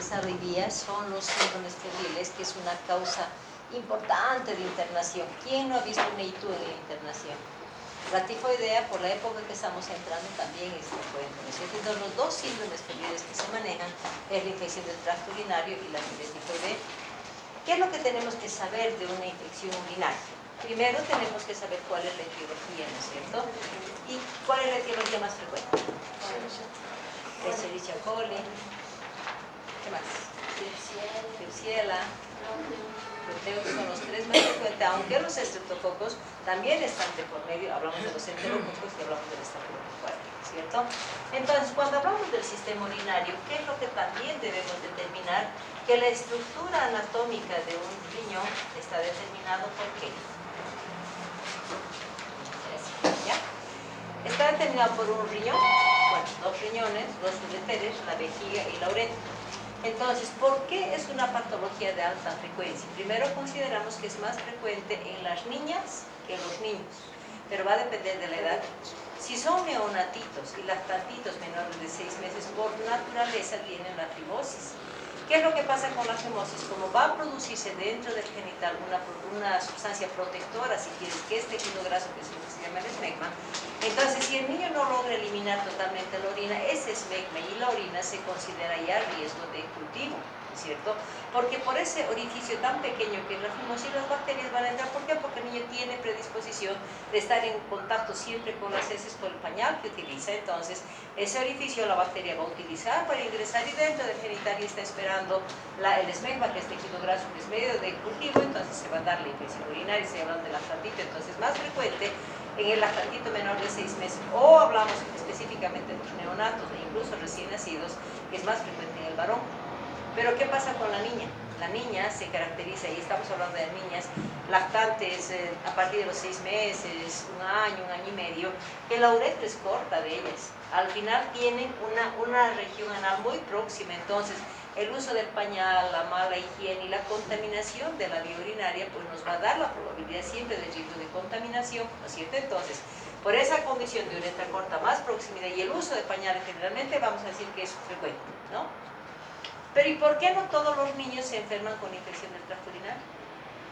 analizar hoy día son los síndromes febriles, que es una causa importante de internación. ¿Quién no ha visto un EITU en la internación? La tifoidea, por la época que estamos entrando, también es frecuente, ¿no es cierto? Entonces, los dos síndromes febriles que se manejan es la infección del tracto urinario y la fiebre tifoidea. ¿Qué es lo que tenemos que saber de una infección urinaria? Primero tenemos que saber cuál es la etiología, ¿no es cierto? ¿Y cuál es la etiología más frecuente? Escherichia coli. ¿Qué más? Klebsiella. Creo que son los tres más frecuentes, aunque los estreptococos también están de por medio. Hablamos de los enterococos y hablamos del estafilococo, ¿cierto? Entonces, cuando hablamos del sistema urinario, ¿qué es lo que también debemos determinar? Que la estructura anatómica de un riñón está determinado por qué. ¿Ya? Está determinado por un riñón, bueno, dos riñones, dos ureteres, la vejiga y la uretra. Entonces, ¿por qué es una patología de alta frecuencia? Primero consideramos que es más frecuente en las niñas que en los niños, pero va a depender de la edad. Si son neonatitos y lactantitos menores de 6 meses, por naturaleza tienen la fimosis. ¿Qué es lo que pasa con la fimosis? Como va a producirse dentro del genital una sustancia protectora, si quieres, que es tejido graso, que se llama el esmegma, entonces si el niño no logra eliminar totalmente la orina, ese esmegma y la orina se considera ya riesgo de cultivo, ¿cierto? Porque por ese orificio tan pequeño que es la fimosis, las bacterias van a entrar. ¿Por qué? Porque el niño tiene predisposición de estar en contacto siempre con las heces, con el pañal que utiliza. Entonces, ese orificio la bacteria va a utilizar para ingresar y dentro del genital y está esperando el esmegma, que es tejido graso, que es medio de cultivo. Entonces se va a dar la infección urinaria. Se habla del lactantito, entonces más frecuente en el lactantito menor de 6 meses, o hablamos específicamente de los neonatos e incluso recién nacidos, que es más frecuente en el varón. Pero ¿qué pasa con la niña? La niña se caracteriza, y estamos hablando de niñas lactantes a partir de los 6 meses, un año y medio, que la uretra es corta de ellas. Al final tienen una región anal muy próxima. Entonces, el uso del pañal, la mala higiene y la contaminación de la vía urinaria, pues nos va a dar la probabilidad siempre de riesgo de contaminación, ¿no es cierto? Entonces, por esa condición de uretra corta, más proximidad y el uso de pañales, generalmente vamos a decir que es frecuente, ¿no? Pero ¿y por qué no todos los niños se enferman con infección del tracto urinario?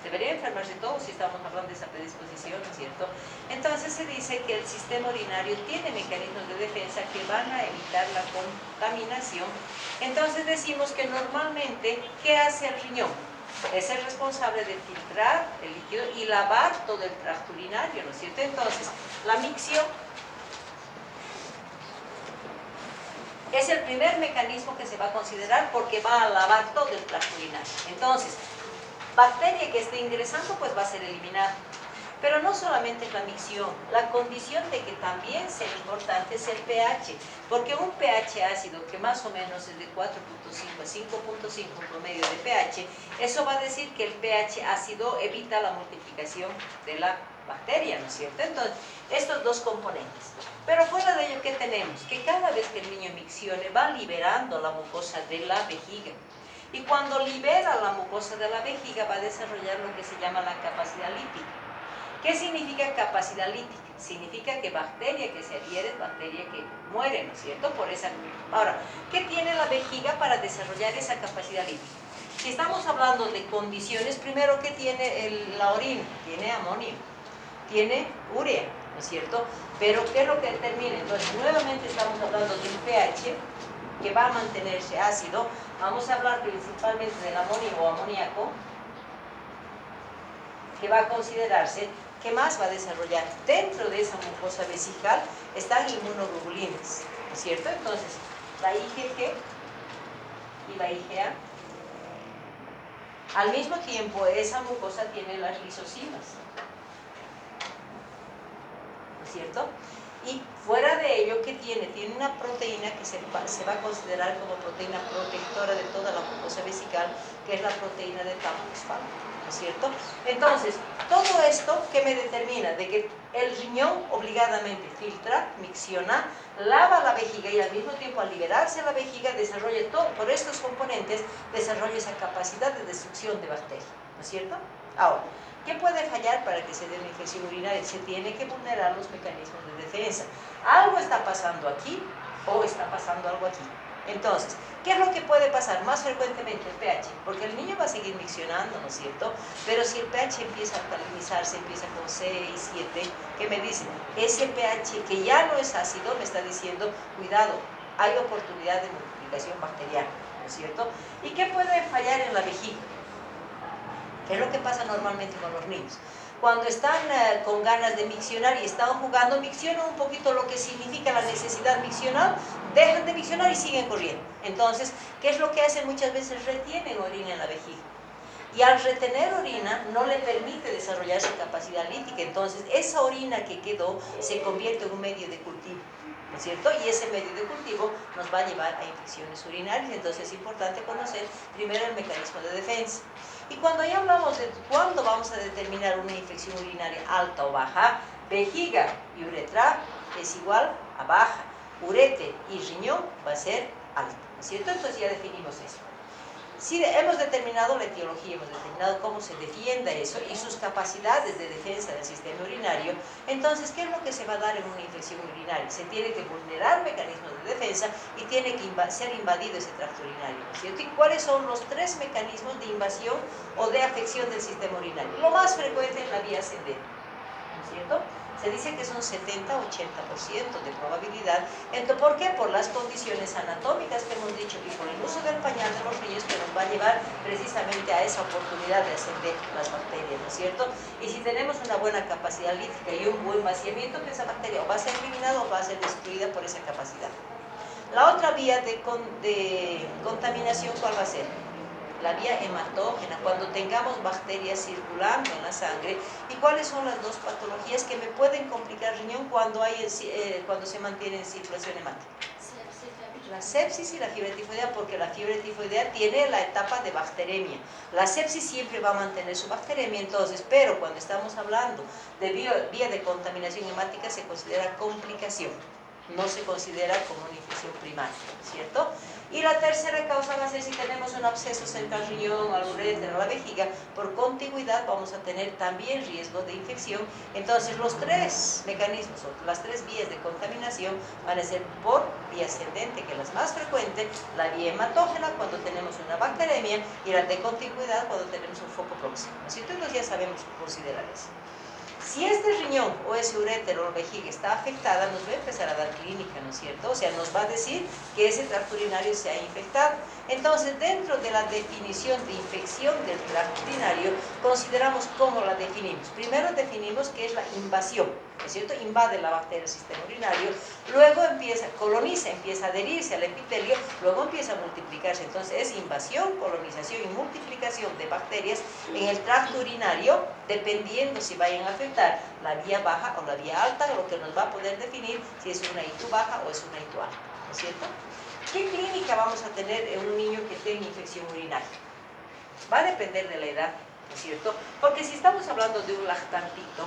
Deberían enfermarse todos si estamos hablando de esa predisposición, ¿no es cierto? Entonces se dice que el sistema urinario tiene mecanismos de defensa que van a evitar la contaminación. Entonces decimos que normalmente, ¿qué hace el riñón? Es el responsable de filtrar el líquido y lavar todo el tracto urinario, ¿no es cierto? Entonces, la micción es el primer mecanismo que se va a considerar porque va a lavar todo el tracto urinario. Entonces, bacteria que esté ingresando pues va a ser eliminada. Pero no solamente la micción, la condición de que también sea importante es el pH, porque un pH ácido que más o menos es de 4.5 a 5.5 promedio de pH, eso va a decir que el pH ácido evita la multiplicación de la bacteria, ¿no es cierto? Entonces, estos dos componentes. Pero fuera de ello, ¿qué tenemos? Que cada vez que el niño miccione va liberando la mucosa de la vejiga. Y cuando libera la mucosa de la vejiga va a desarrollar lo que se llama la capacidad lítica. ¿Qué significa capacidad lítica? Significa que bacteria que se adhiere es bacteria que muere, ¿no es cierto? Por esa. Ahora, ¿qué tiene la vejiga para desarrollar esa capacidad lítica? Si estamos hablando de condiciones, primero, ¿qué tiene la orina? Tiene amonio, tiene urea, ¿no es cierto? Pero ¿qué es lo que determina? Entonces, nuevamente estamos hablando de un pH que va a mantenerse ácido. Vamos a hablar principalmente del amonio o amoníaco, que va a considerarse. ¿Qué más va a desarrollar? Dentro de esa mucosa vesical están inmunoglobulinas, ¿no es cierto? Entonces, la IgG y la IgA. Al mismo tiempo, esa mucosa tiene las lisosimas, ¿no es cierto? Y fuera de ello, ¿qué tiene? Tiene una proteína que se va a considerar como proteína protectora de toda la mucosa vesical, que es la proteína de Tamo-fosfato, ¿no es cierto? Entonces, todo esto, ¿qué me determina? De que el riñón obligadamente filtra, micciona, lava la vejiga y al mismo tiempo al liberarse la vejiga desarrolla todo, por estos componentes, desarrolla esa capacidad de destrucción de bacterias, ¿no es cierto? Ahora, ¿qué puede fallar para que se dé una infección urinaria? Se tiene que vulnerar los mecanismos de defensa. Algo está pasando aquí o está pasando algo aquí. Entonces, ¿qué es lo que puede pasar? Más frecuentemente el pH, porque el niño va a seguir miccionando, ¿no es cierto? Pero si el pH empieza a alcalinizarse, empieza con 6, 7, ¿qué me dice? Ese pH que ya no es ácido me está diciendo, cuidado, hay oportunidad de multiplicación bacteriana, ¿no es cierto? ¿Y qué puede fallar en la vejiga? ¿Qué es lo que pasa normalmente con los niños? Cuando están con ganas de miccionar y están jugando, miccionan un poquito lo que significa la necesidad miccional, dejan de miccionar y siguen corriendo. Entonces, ¿qué es lo que hacen? Muchas veces retienen orina en la vejiga. Y al retener orina no le permite desarrollar su capacidad lítica. Entonces, esa orina que quedó se convierte en un medio de cultivo, ¿no es cierto? Y ese medio de cultivo nos va a llevar a infecciones urinarias. Entonces, es importante conocer primero el mecanismo de defensa. Y cuando ya hablamos de cuándo vamos a determinar una infección urinaria alta o baja, vejiga y uretra es igual a baja, ureter y riñón va a ser alta, ¿no es cierto? Entonces ya definimos eso. Si hemos determinado la etiología, hemos determinado cómo se defienda eso y sus capacidades de defensa del sistema urinario, entonces, ¿qué es lo que se va a dar en una infección urinaria? Se tiene que vulnerar mecanismos de defensa y tiene que ser invadido ese tracto urinario, ¿no es cierto? ¿Y cuáles son los 3 mecanismos de invasión o de afección del sistema urinario? Lo más frecuente es la vía ascendente, ¿no es cierto? Se dice que son 70-80% de probabilidad. Entonces, ¿por qué? Por las condiciones anatómicas que hemos dicho y por el uso del pañal de los niños que nos va a llevar precisamente a esa oportunidad de ascender las bacterias, ¿no es cierto? Y si tenemos una buena capacidad lítica y un buen vaciamiento, que esa bacteria o va a ser eliminada o va a ser destruida por esa capacidad. La otra vía de contaminación, ¿cuál va a ser? La vía hematógena, cuando tengamos bacterias circulando en la sangre. ¿Y cuáles son las 2 patologías que me pueden complicar el riñón cuando se mantiene en circulación hemática? La sepsis y la fiebre tifoidea, porque la fiebre tifoidea tiene la etapa de bacteremia. La sepsis siempre va a mantener su bacteremia, entonces, pero cuando estamos hablando de vía de contaminación hemática se considera complicación, no se considera como una infección primaria, ¿cierto? Y la tercera causa va a ser si tenemos un absceso cerca al riñón, al uréter, a la vejiga, por contigüidad vamos a tener también riesgo de infección. Entonces los 3 mecanismos o las 3 vías de contaminación van a ser por vía ascendente, que es la más frecuente, la vía hematógena cuando tenemos una bacteremia y la de contigüidad cuando tenemos un foco próximo, ¿no es cierto? Entonces ya sabemos considerar eso. Si este riñón o ese uréter o vejiga está afectada, nos va a empezar a dar clínica, ¿no es cierto? O sea, nos va a decir que ese tracto urinario se ha infectado. Entonces, dentro de la definición de infección del tracto urinario, consideramos cómo la definimos. Primero definimos qué es la invasión, ¿no es cierto? Invade la bacteria el sistema urinario, luego coloniza, empieza a adherirse al epitelio, luego empieza a multiplicarse. Entonces, es invasión, colonización y multiplicación de bacterias en el tracto urinario, dependiendo si vayan a afectar la vía baja o la vía alta, lo que nos va a poder definir si es una ITU baja o es una ITU alta, ¿no es cierto? ¿Qué clínica vamos a tener en un niño que tenga infección urinaria? Va a depender de la edad, ¿no es cierto? Porque si estamos hablando de un lactantito,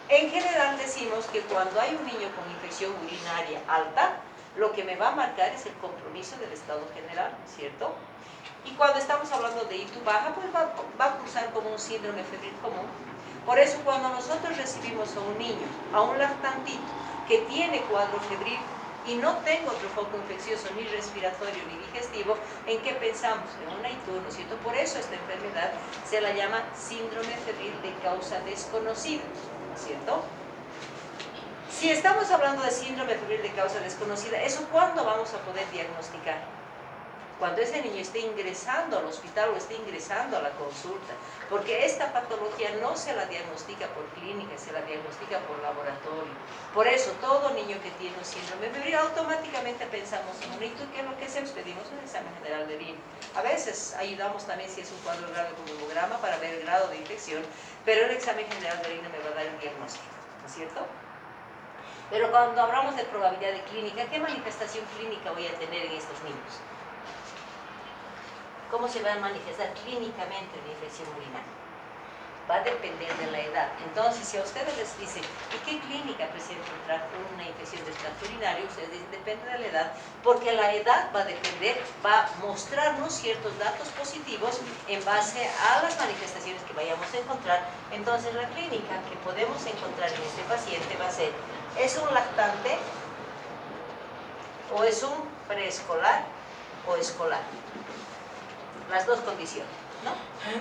en general decimos que cuando hay un niño con infección urinaria alta, lo que me va a marcar es el compromiso del estado general, ¿no es cierto? Y cuando estamos hablando de ITU baja, pues va a cursar como un síndrome febril común. Por eso cuando nosotros recibimos a un niño, a un lactantito, que tiene cuadro febril y no tengo otro foco infeccioso, ni respiratorio, ni digestivo, ¿en qué pensamos? En una ITU, ¿no es cierto? Por eso esta enfermedad se la llama síndrome febril de causa desconocida, ¿no es cierto? Si estamos hablando de síndrome febril de causa desconocida, ¿eso cuándo vamos a poder diagnosticar? Cuando ese niño esté ingresando al hospital o esté ingresando a la consulta, porque esta patología no se la diagnostica por clínica, se la diagnostica por laboratorio. Por eso, todo niño que tiene un síndrome febril, automáticamente pensamos en un ITU, que es lo que hacemos, pedimos un examen general de orina. A veces ayudamos también si es un cuadro grave con hemograma para ver el grado de infección, pero el examen general de orina me va a dar el diagnóstico, ¿no es cierto? Pero cuando hablamos de probabilidad de clínica, ¿qué manifestación clínica voy a tener en estos niños? ¿Cómo se va a manifestar clínicamente la infección urinaria? Va a depender de la edad. Entonces, si a ustedes les dicen, ¿y qué clínica presenta una infección del tracto urinario? Ustedes dicen, depende de la edad, porque la edad va a depender, va a mostrarnos ciertos datos positivos en base a las manifestaciones que vayamos a encontrar. Entonces, la clínica que podemos encontrar en este paciente va a ser, ¿es un lactante o es un preescolar o escolar. Las dos condiciones, ¿no?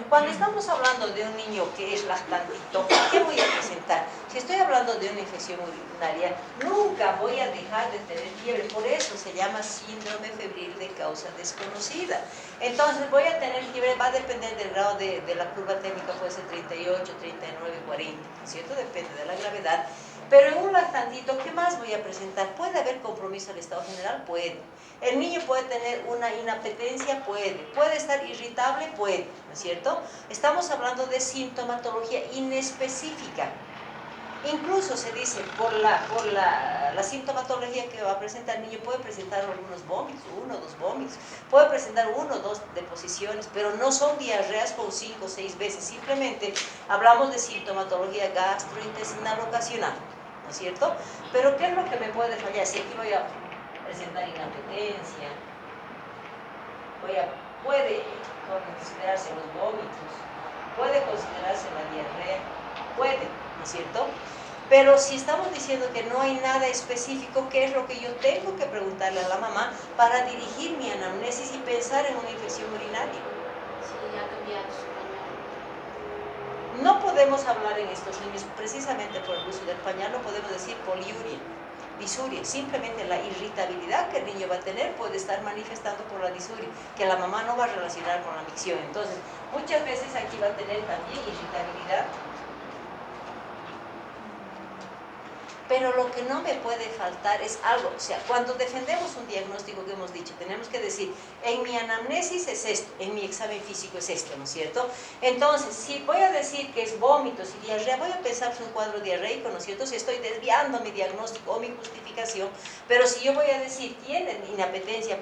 Cuando estamos hablando de un niño que es lactantito, ¿qué voy a presentar? Si estoy hablando de una infección urinaria, nunca voy a dejar de tener fiebre, por eso se llama síndrome febril de causa desconocida. Entonces voy a tener fiebre, va a depender del grado de la curva térmica, puede ser 38, 39, 40, ¿no es cierto? Depende de la gravedad. Pero en un lactantito, ¿qué más voy a presentar? ¿Puede haber compromiso al estado general? Puede. ¿El niño puede tener una inapetencia? Puede. ¿Puede estar irritable? Puede, ¿no es cierto? Estamos hablando de sintomatología inespecífica. Incluso se dice, por la sintomatología que va a presentar el niño, puede presentar algunos vómitos, 1 o 2 vómitos, puede presentar 1 o 2 deposiciones, pero no son diarreas con 5 o 6 veces, simplemente hablamos de sintomatología gastrointestinal ocasional, ¿no es cierto? Pero ¿qué es lo que me puede fallar? Si aquí voy a presentar inapetencia, puede considerarse los vómitos, puede considerarse la diarrea, puede, ¿no es cierto? Pero si estamos diciendo que no hay nada específico, ¿qué es lo que yo tengo que preguntarle a la mamá para dirigir mi anamnesis y pensar en una infección urinaria? Sí, ha cambiado su pañal. No podemos hablar en estos niños, precisamente por el uso del pañal, no podemos decir poliuria, disuria, simplemente la irritabilidad que el niño va a tener puede estar manifestando por la disuria, que la mamá no va a relacionar con la micción. Entonces, muchas veces aquí va a tener también irritabilidad. Pero lo que no me puede faltar es algo, o sea, cuando defendemos un diagnóstico que hemos dicho, tenemos que decir, en mi anamnesis es esto, en mi examen físico es esto, ¿no es cierto? Entonces, si voy a decir que es vómitos y diarrea, voy a pensar que es un cuadro diarreico, ¿no es cierto? Si estoy desviando mi diagnóstico o mi justificación, pero si yo voy a decir, tiene inapetencia,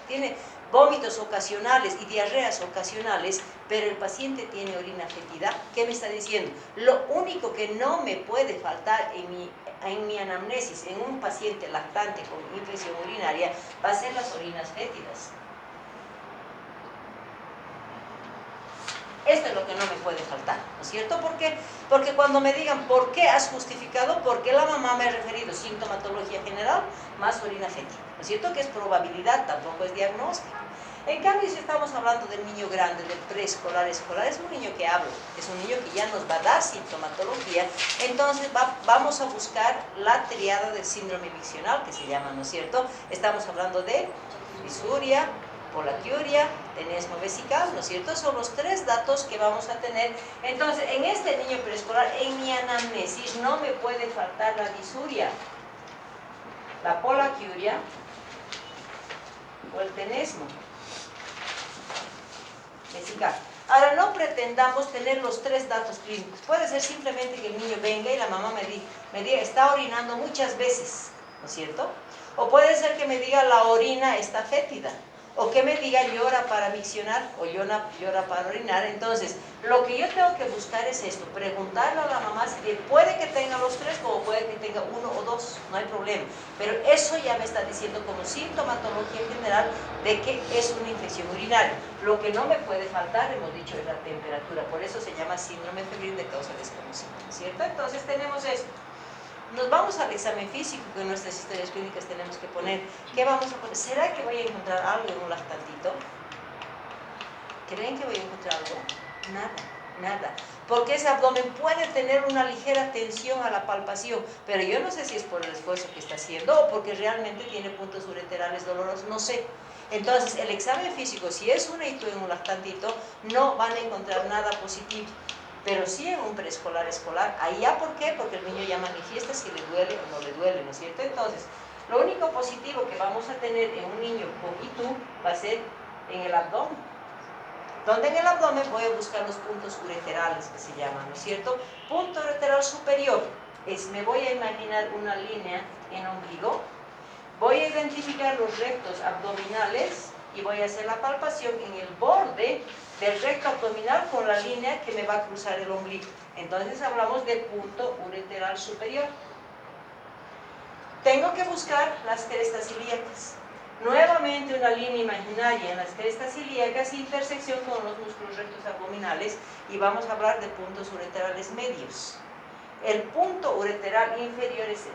tiene vómitos ocasionales y diarreas ocasionales, pero el paciente tiene orina fétida, ¿qué me está diciendo? Lo único que no me puede faltar en mi anamnesis, en un paciente lactante con infección urinaria, va a ser las orinas fétidas. Esto es lo que no me puede faltar, ¿no es cierto? ¿Por qué? Porque cuando me digan, ¿por qué has justificado? Porque la mamá me ha referido sintomatología general más orina fétida, ¿no es cierto? Que es probabilidad, tampoco es diagnóstico. En cambio, si estamos hablando del niño grande, del preescolar, escolar, es un niño que habla, es un niño que ya nos va a dar sintomatología, entonces vamos a buscar la triada del síndrome miccional, que se llama, ¿no es cierto? Estamos hablando de disuria, polatiuria, tenesmo vesical, ¿no es cierto? Son los 3 datos que vamos a tener. Entonces, en este niño preescolar, en mi anamnesis, no me puede faltar la disuria, la polatiuria o el tenesmo vesical. Ahora, no pretendamos tener los 3 datos clínicos. Puede ser simplemente que el niño venga y la mamá me diga, está orinando muchas veces, ¿no es cierto? O puede ser que me diga, la orina está fétida. O que me diga, llora para miccionar o llora para orinar. Entonces, lo que yo tengo que buscar es esto, preguntarle a la mamá si puede que tenga los 3 como puede que tenga 1 o 2, no hay problema. Pero eso ya me está diciendo como sintomatología general de que es una infección urinaria. Lo que no me puede faltar, hemos dicho, es la temperatura, por eso se llama síndrome febril de causa desconocida, ¿cierto? Entonces tenemos esto. Nos vamos al examen físico que en nuestras historias clínicas tenemos que poner. ¿Qué vamos a poner? ¿Será que voy a encontrar algo en un lactantito? ¿Creen que voy a encontrar algo? Nada. Porque ese abdomen puede tener una ligera tensión a la palpación, pero yo no sé si es por el esfuerzo que está haciendo o porque realmente tiene puntos ureterales dolorosos, no sé. Entonces, el examen físico, si es una ITU en un lactantito, no van a encontrar nada positivo. Pero sí en un preescolar, escolar, ahí ya, ¿por qué? Porque el niño ya manifiesta si le duele o no le duele, ¿no es cierto? Entonces, lo único positivo que vamos a tener en un niño con ITU va a ser en el abdomen. Donde en el abdomen voy a buscar los puntos ureterales, que se llaman, ¿no es cierto? Punto ureteral superior, me voy a imaginar una línea en ombligo, voy a identificar los rectos abdominales y voy a hacer la palpación en el borde del recto abdominal con la línea que me va a cruzar el ombligo. Entonces hablamos de punto ureteral superior. Tengo que buscar las crestas ilíacas. Nuevamente una línea imaginaria en las crestas ilíacas, intersección con los músculos rectos abdominales, y vamos a hablar de puntos ureterales medios. El punto ureteral inferior es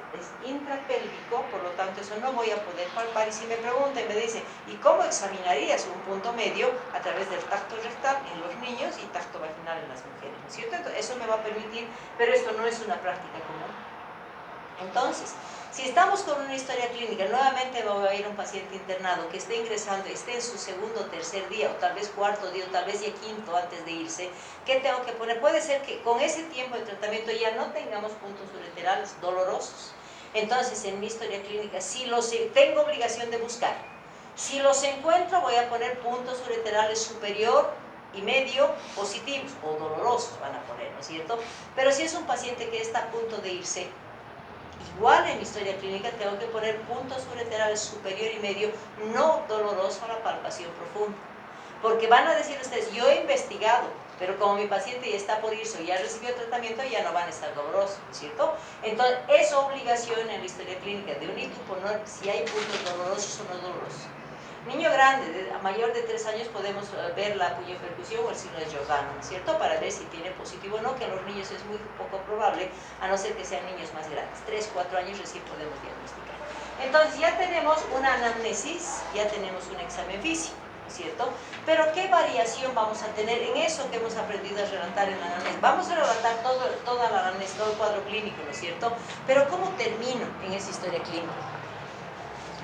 intrapélvico, por lo tanto eso no voy a poder palpar. Y si me pregunta y me dice, ¿y cómo examinarías un punto medio? A través del tacto rectal en los niños y tacto vaginal en las mujeres, ¿no es cierto? Entonces, eso me va a permitir, pero esto no es una práctica común. Entonces, si estamos con una historia clínica, nuevamente va a ir un paciente internado que esté ingresando, esté en su segundo o tercer día, o tal vez cuarto día, o tal vez ya quinto antes de irse, ¿qué tengo que poner? Puede ser que con ese tiempo de tratamiento ya no tengamos puntos ureterales dolorosos. Entonces, en mi historia clínica, si los tengo obligación de buscar, si los encuentro, voy a poner puntos ureterales superior y medio positivos, o dolorosos van a poner, ¿no es cierto? Pero si es un paciente que está a punto de irse, igual en mi historia clínica tengo que poner puntos ureterales superior y medio no doloroso a la palpación profunda. Porque van a decir ustedes, yo he investigado, pero como mi paciente ya está por irse o ya recibió tratamiento, ya no van a estar dolorosos, ¿cierto? Entonces, es obligación en la historia clínica de un ITU poner si hay puntos dolorosos o no dolorosos. Niño grande, mayor de 3 años, podemos ver la punyopercusión o el signo de Giordano, ¿no es cierto? Para ver si tiene positivo o no, que en los niños es muy poco probable, a no ser que sean niños más grandes. 3, 4 años recién podemos diagnosticar. Entonces ya tenemos una anamnesis, ya tenemos un examen físico, ¿no es cierto? Pero ¿qué variación vamos a tener en eso que hemos aprendido a relatar en la anamnesis? Vamos a relatar toda la anamnesis, todo el cuadro clínico, ¿no es cierto? Pero ¿cómo termino en esa historia clínica?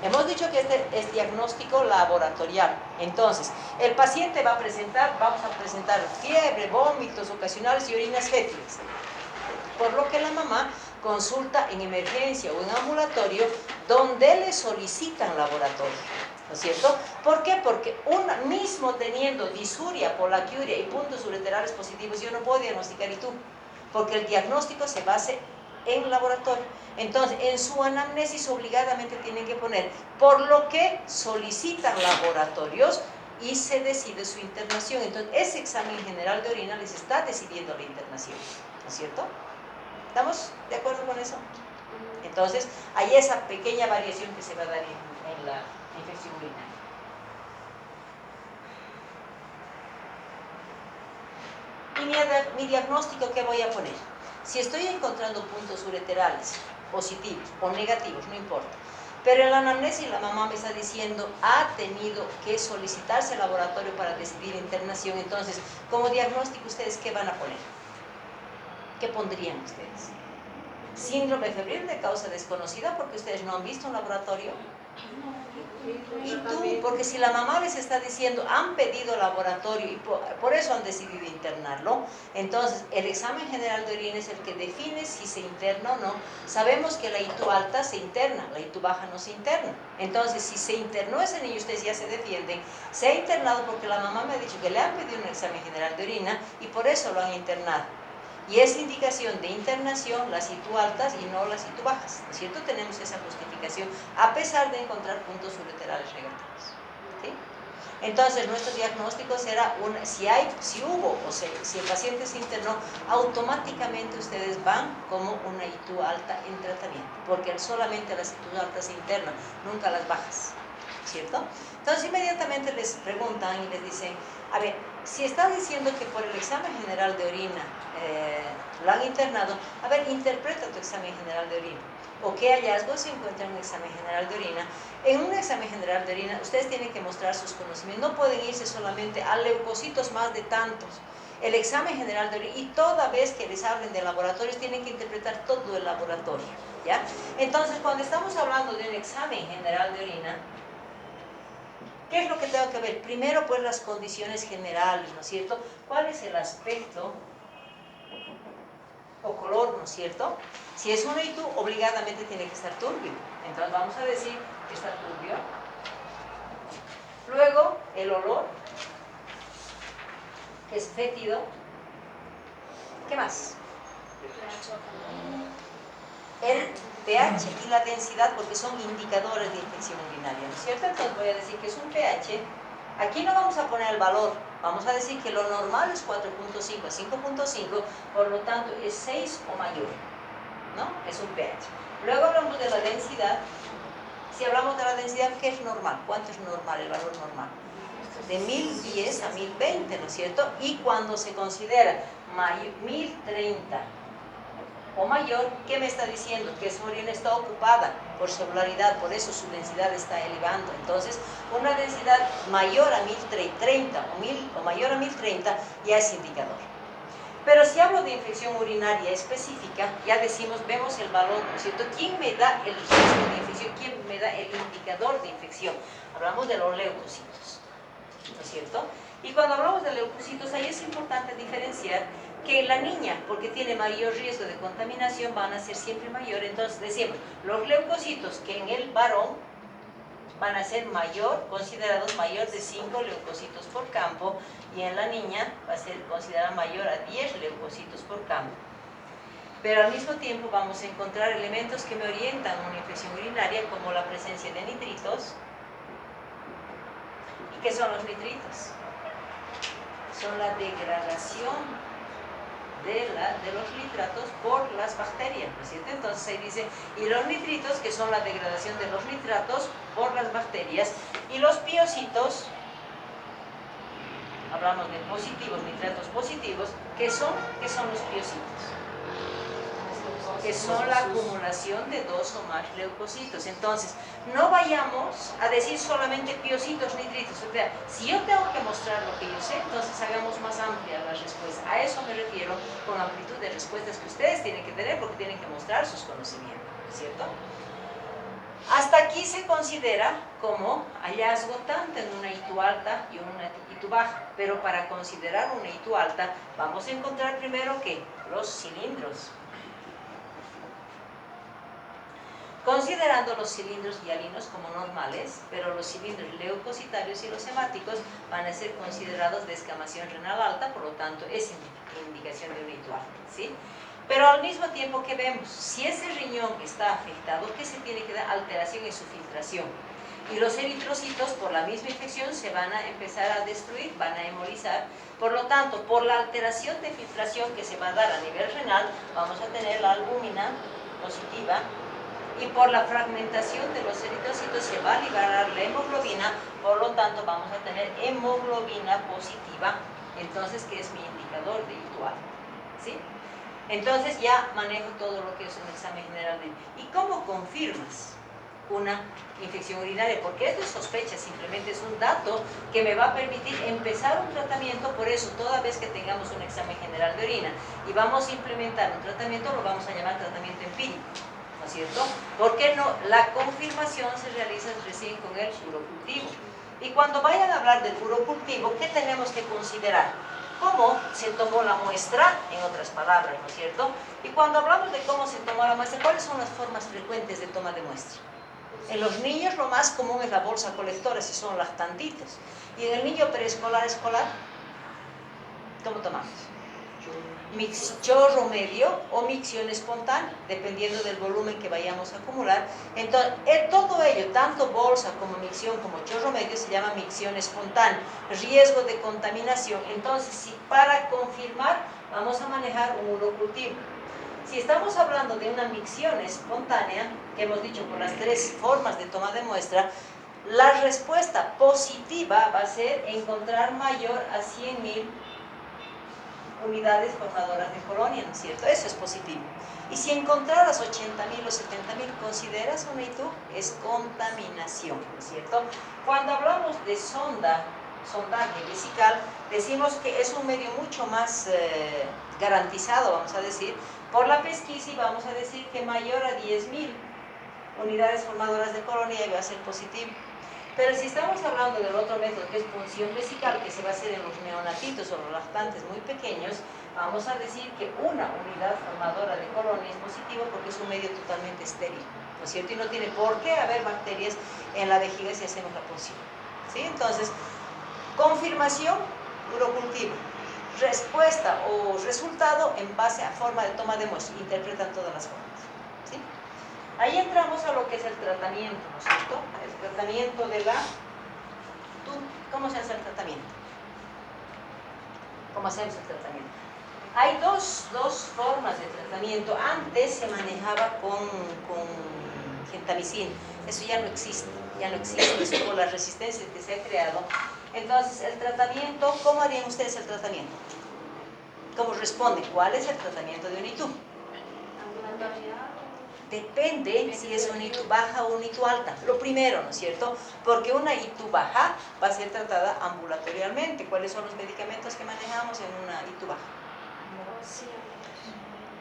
Hemos dicho que este es diagnóstico laboratorial. Entonces, el paciente va a presentar, vamos a presentar fiebre, vómitos ocasionales y orinas fétidas. Por lo que la mamá consulta en emergencia o en ambulatorio donde le solicitan laboratorio, ¿no es cierto? ¿Por qué? Porque mismo teniendo disuria, polaquiuria y puntos ureterales positivos, yo no puedo diagnosticar ITU, porque el diagnóstico se basa en laboratorio. Entonces, en su anamnesis obligadamente tienen que poner por lo que solicitan laboratorios y se decide su internación. Entonces, ese examen general de orina les está decidiendo la internación, ¿no es cierto? ¿Estamos de acuerdo con eso? Entonces, hay esa pequeña variación que se va a dar en la infección urinaria. ¿Y mi diagnóstico qué voy a poner? Si estoy encontrando puntos ureterales positivos o negativos, no importa, pero en la anamnesis la mamá me está diciendo ha tenido que solicitarse el laboratorio para decidir internación. Entonces, como diagnóstico, ¿ustedes qué van a poner? ¿Qué pondrían ustedes? Síndrome febril de causa desconocida, porque ustedes no han visto un laboratorio. Y tú, porque si la mamá les está diciendo, han pedido laboratorio y por eso han decidido internarlo, entonces el examen general de orina es el que define si se interna o no. Sabemos que la ITU alta se interna, la ITU baja no se interna. Entonces, si se internó ese niño, ustedes ya se defienden, se ha internado porque la mamá me ha dicho que le han pedido un examen general de orina y por eso lo han internado. Y es indicación de internación las ITU altas y no las ITU bajas, ¿no es cierto? Tenemos esa justificación, a pesar de encontrar puntos ureterales negativos, ¿sí? Entonces, nuestro diagnóstico será, si hubo o si el paciente se internó, automáticamente ustedes van como una ITU alta en tratamiento, porque solamente las ITU altas se internan, nunca las bajas, ¿cierto? Entonces, inmediatamente les preguntan y les dicen, a ver, si estás diciendo que por el examen general de orina lo han internado, a ver, interpreta tu examen general de orina. ¿O qué hallazgos se encuentran en un examen general de orina? En un examen general de orina, ustedes tienen que mostrar sus conocimientos. No pueden irse solamente a leucocitos más de tantos. El examen general de orina, y toda vez que les hablen de laboratorios, tienen que interpretar todo el laboratorio, ¿ya? Entonces, cuando estamos hablando de un examen general de orina, ¿qué es lo que tengo que ver? Primero, pues, las condiciones generales, ¿no es cierto? ¿Cuál es el aspecto o color, ¿no es cierto? Si es un ITU, obligadamente tiene que estar turbio. Entonces, vamos a decir que está turbio. Luego, el olor, que es fétido. ¿Qué más? El pH y la densidad, porque son indicadores de infección urinaria, ¿no es cierto? Entonces voy a decir que es un pH. Aquí no vamos a poner el valor, vamos a decir que lo normal es 4.5 a 5.5, por lo tanto es 6 o mayor, ¿no? Es un pH. Luego hablamos de la densidad. Si hablamos de la densidad, ¿qué es normal? ¿Cuánto es normal, el valor normal? De 1010 a 1020, ¿no es cierto? Y cuando se considera 1030 o mayor, ¿qué me está diciendo? Que esa orina está ocupada por celularidad, por eso su densidad está elevando. Entonces, una densidad mayor a 1030 o mayor a 1030 ya es indicador. Pero si hablo de infección urinaria específica, ya decimos, vemos el valor, ¿no es cierto? ¿Quién me da el riesgo de infección? ¿Quién me da el indicador de infección? Hablamos de los leucocitos, ¿no es cierto? Y cuando hablamos de leucocitos, ahí es importante diferenciar que la niña, porque tiene mayor riesgo de contaminación, van a ser siempre mayor. Entonces decimos, los leucocitos que en el varón van a ser considerados mayor de 5 leucocitos por campo, y en la niña va a ser considerada mayor a 10 leucocitos por campo. Pero al mismo tiempo vamos a encontrar elementos que me orientan a una infección urinaria, como la presencia de nitritos. ¿Y qué son los nitritos? Son la degradación de los nitratos por las bacterias, ¿no es cierto? Entonces ahí dice, y los nitritos, que son la degradación de los nitratos por las bacterias, y los piocitos, hablamos de positivos, nitratos positivos, ¿qué son los piocitos? Que son la acumulación de 2 o más leucocitos. Entonces, no vayamos a decir solamente piocitos, nitritos. O sea, si yo tengo que mostrar lo que yo sé, entonces hagamos más amplia la respuesta. A eso me refiero con amplitud de respuestas que ustedes tienen que tener, porque tienen que mostrar sus conocimientos, ¿cierto? Hasta aquí se considera como hallazgo tanto en una ITU alta y en una ITU baja. Pero para considerar una ITU alta, vamos a encontrar primero que los cilindros. Considerando los cilindros hialinos como normales, pero los cilindros leucocitarios y los hemáticos van a ser considerados de escamación renal alta, por lo tanto es indicación de un ITU alta, ¿sí? Pero al mismo tiempo que vemos, si ese riñón está afectado, ¿qué se tiene que dar? Alteración en su filtración. Y los eritrocitos, por la misma infección, se van a empezar a destruir, van a hemolizar. Por lo tanto, por la alteración de filtración que se va a dar a nivel renal, vamos a tener la albúmina positiva, y por la fragmentación de los eritrocitos se va a liberar la hemoglobina, por lo tanto vamos a tener hemoglobina positiva, entonces que es mi indicador de ITU alta, ¿sí? Entonces ya manejo todo lo que es un examen general de... ¿Y cómo confirmas una infección urinaria? Porque esto es sospecha, simplemente es un dato que me va a permitir empezar un tratamiento. Por eso, toda vez que tengamos un examen general de orina y vamos a implementar un tratamiento, lo vamos a llamar tratamiento empírico, ¿no es cierto? ¿Por qué no? La confirmación se realiza recién con el urocultivo. Y cuando vayan a hablar del urocultivo, ¿qué tenemos que considerar? ¿Cómo se tomó la muestra? En otras palabras, ¿no es cierto? Y cuando hablamos de cómo se tomó la muestra, ¿cuáles son las formas frecuentes de toma de muestra? En los niños lo más común es la bolsa colectora, si son lactantitos. Y en el niño preescolar, escolar, ¿cómo tomamos? Chorro medio o micción espontánea, dependiendo del volumen que vayamos a acumular. Entonces, todo ello, tanto bolsa como micción como chorro medio, se llama micción espontánea, riesgo de contaminación. Entonces, si para confirmar vamos a manejar un urocultivo. Si estamos hablando de una micción espontánea, que hemos dicho por las 3 formas de toma de muestra, la respuesta positiva va a ser encontrar mayor a 100.000 unidades formadoras de colonia, ¿no es cierto? Eso es positivo. Y si encontraras 80.000 o 70.000, ¿consideras una ITU? Es contaminación, ¿no es cierto? Cuando hablamos de sondaje vesical, decimos que es un medio mucho más garantizado, vamos a decir, por la pesquisa, y vamos a decir que mayor a 10.000 unidades formadoras de colonia va a ser positivo. Pero si estamos hablando del otro método, que es punción vesical, que se va a hacer en los neonatitos o los lactantes muy pequeños, vamos a decir que una unidad formadora de colonia es positivo, porque es un medio totalmente estéril, ¿no es cierto? Y no tiene por qué haber bacterias en la vejiga si hacemos la punción, ¿sí? Entonces, confirmación, urocultivo. Respuesta o resultado en base a forma de toma de muestra. Interpretan todas las formas, ¿sí? Ahí entramos a lo que es el tratamiento, ¿no es cierto? El tratamiento de la... ¿Cómo se hace el tratamiento? ¿Cómo hacemos el tratamiento? Hay dos formas de tratamiento. Antes se manejaba con gentamicina. Eso ya no existe, eso por las resistencias que se ha creado. Entonces, el tratamiento, ¿cómo harían ustedes el tratamiento? ¿Cómo responden? ¿Cuál es el tratamiento de un ITU? Depende si es una ITU baja o una ITU alta. Lo primero, ¿no es cierto? Porque una ITU baja va a ser tratada ambulatorialmente. ¿Cuáles son los medicamentos que manejamos en una ITU baja?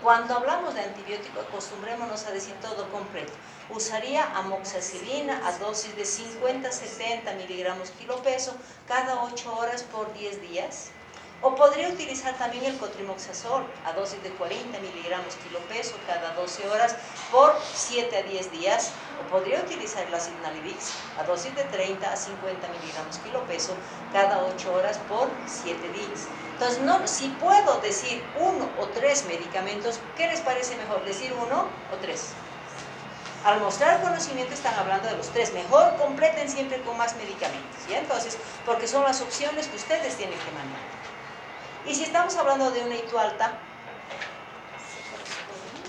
Cuando hablamos de antibiótico, acostumbrémonos a decir todo completo. Usaría amoxicilina a dosis de 50-70 miligramos kilopeso cada 8 horas por 10 días. O podría utilizar también el cotrimoxazol a dosis de 40 miligramos kilopeso cada 12 horas por 7 a 10 días. O podría utilizar el ácido nalivix a dosis de 30 a 50 miligramos kilopeso cada 8 horas por 7 días. Entonces, no, si puedo decir 1 o 3 medicamentos, ¿qué les parece mejor? ¿Decir 1 o 3? Al mostrar conocimiento están hablando de los 3. Mejor completen siempre con más medicamentos, ¿ya? Entonces, porque son las opciones que ustedes tienen que manejar. Y si estamos hablando de una ITU alta,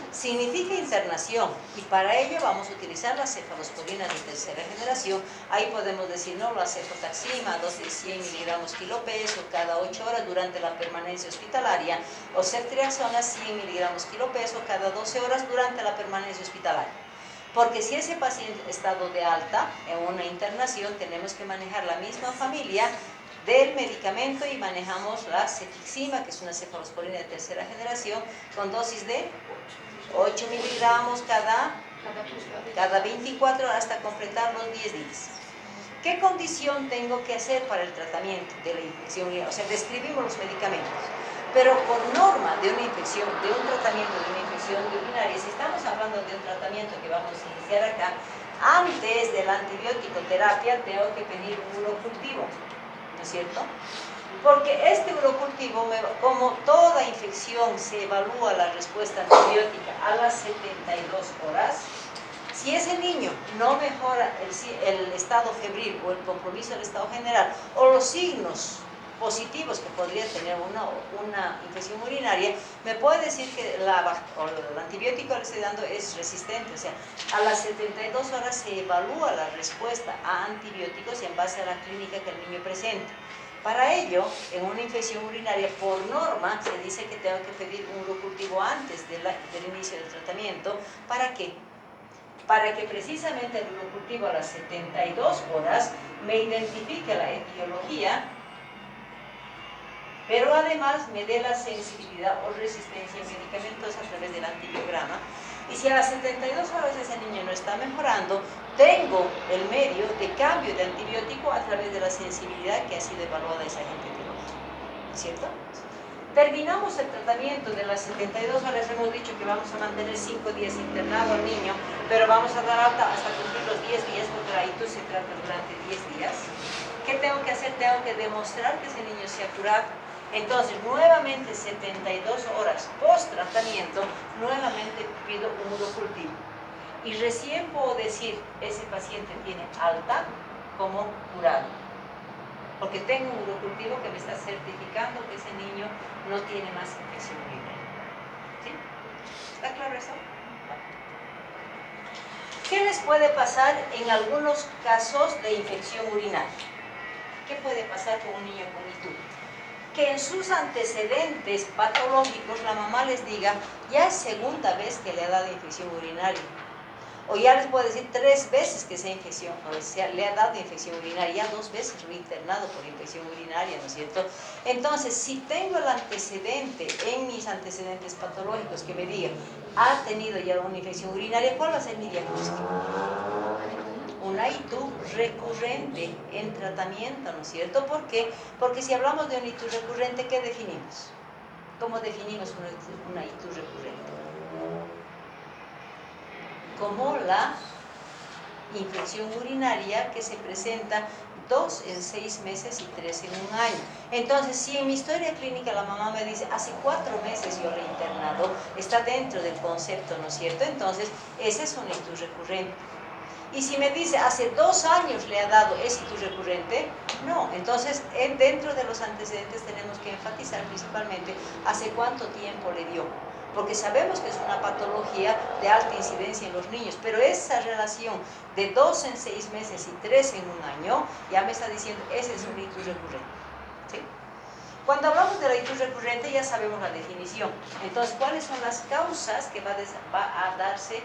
significa internación, y para ello vamos a utilizar las cefalosporinas de tercera generación. Ahí podemos decir, no, la cefotaxima, dosis de 100 miligramos kilopeso cada 8 horas durante la permanencia hospitalaria, o ceftriaxona 100 miligramos kilopeso cada 12 horas durante la permanencia hospitalaria. Porque si ese paciente está estado de alta en una internación, tenemos que manejar la misma familia del medicamento y manejamos la cefixima, que es una cefalosporina de tercera generación, con dosis de 8 miligramos cada 24 horas hasta completar los 10 días. ¿Qué condición tengo que hacer para el tratamiento de la infección urinaria? O sea, describimos los medicamentos, pero por norma de una infección, de un tratamiento de una infección urinaria, si estamos hablando de un tratamiento que vamos a iniciar acá, antes de la antibiótico terapia tengo que pedir un urocultivo, ¿no es cierto? Porque este urocultivo, como toda infección se evalúa la respuesta antibiótica a las 72 horas, si ese niño no mejora el estado febril o el compromiso del estado general o los signos positivos que podría tener una infección urinaria, me puede decir que el antibiótico que le estoy dando es resistente. O sea, a las 72 horas se evalúa la respuesta a antibióticos en base a la clínica que el niño presenta. Para ello, en una infección urinaria, por norma, se dice que tengo que pedir un urocultivo antes del inicio del tratamiento. ¿Para qué? Para que precisamente el urocultivo a las 72 horas me identifique la etiología, pero además me dé la sensibilidad o resistencia medicamentosa a través del antibiograma. Y si a las 72 horas ese niño no está mejorando, tengo el medio de cambio de antibiótico a través de la sensibilidad que ha sido evaluada esa agente etiológico, ¿cierto? Terminamos el tratamiento de las 72 horas, hemos dicho que vamos a mantener 5 días internado al niño, pero vamos a dar alta hasta cumplir los 10 días, porque la ITU se trata durante 10 días. ¿Qué tengo que hacer? Tengo que demostrar que ese niño se ha curado. Entonces, nuevamente 72 horas post-tratamiento, nuevamente pido un urocultivo. Y recién puedo decir, ese paciente tiene alta como curado. Porque tengo un urocultivo que me está certificando que ese niño no tiene más infección urinaria. ¿Sí? ¿Está claro eso? ¿Qué les puede pasar en algunos casos de infección urinaria? ¿Qué puede pasar con un niño con ITU? Que en sus antecedentes patológicos la mamá les diga, ya es segunda vez que le ha dado infección urinaria, o ya les puedo decir 3 veces que le ha dado infección urinaria, ya 2 veces lo he internado por infección urinaria, ¿no es cierto? Entonces, si tengo el antecedente en mis antecedentes patológicos que me digan, ha tenido ya una infección urinaria, ¿cuál va a ser mi diagnóstico? Una ITU recurrente en tratamiento, ¿no es cierto? ¿Por qué? Porque si hablamos de una ITU recurrente, ¿qué definimos? ¿Cómo definimos una ITU recurrente? Como la infección urinaria que se presenta 2 en 6 meses y 3 en un año. Entonces, si en mi historia clínica la mamá me dice, hace 4 meses yo le he internado, está dentro del concepto, ¿no es cierto? Entonces, esa es una ITU recurrente. Y si me dice, hace 2 años le ha dado, ¿es ITU recurrente? No. Entonces, dentro de los antecedentes tenemos que enfatizar principalmente hace cuánto tiempo le dio. Porque sabemos que es una patología de alta incidencia en los niños, pero esa relación de 2 en 6 meses y 3 en un año, ya me está diciendo, ese es un ITU recurrente. ¿Sí? Cuando hablamos de la ITU recurrente ya sabemos la definición. Entonces, ¿cuáles son las causas que va a darse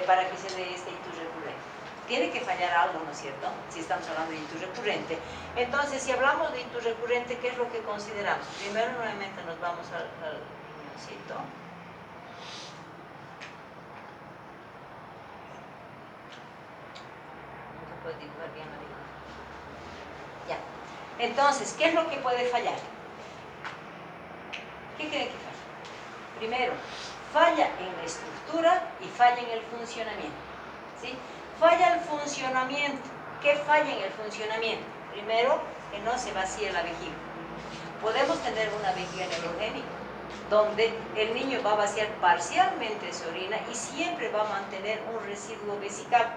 para que se dé esta ITU recurrente? Tiene que fallar algo, ¿no es cierto? Si estamos hablando de ITU recurrente. Entonces, si hablamos de ITU recurrente, ¿qué es lo que consideramos? Primero, nuevamente, nos vamos al riñoncito. No se puede dibujar bien la dibujo. Ya. Entonces, ¿qué es lo que puede fallar? ¿Qué creen que falla? Primero, falla en la estructura y falla en el funcionamiento. ¿Sí? Falla el funcionamiento. ¿Qué falla en el funcionamiento? Primero, que no se vacíe la vejiga. Podemos tener una vejiga neurogénica, donde el niño va a vaciar parcialmente su orina y siempre va a mantener un residuo vesical.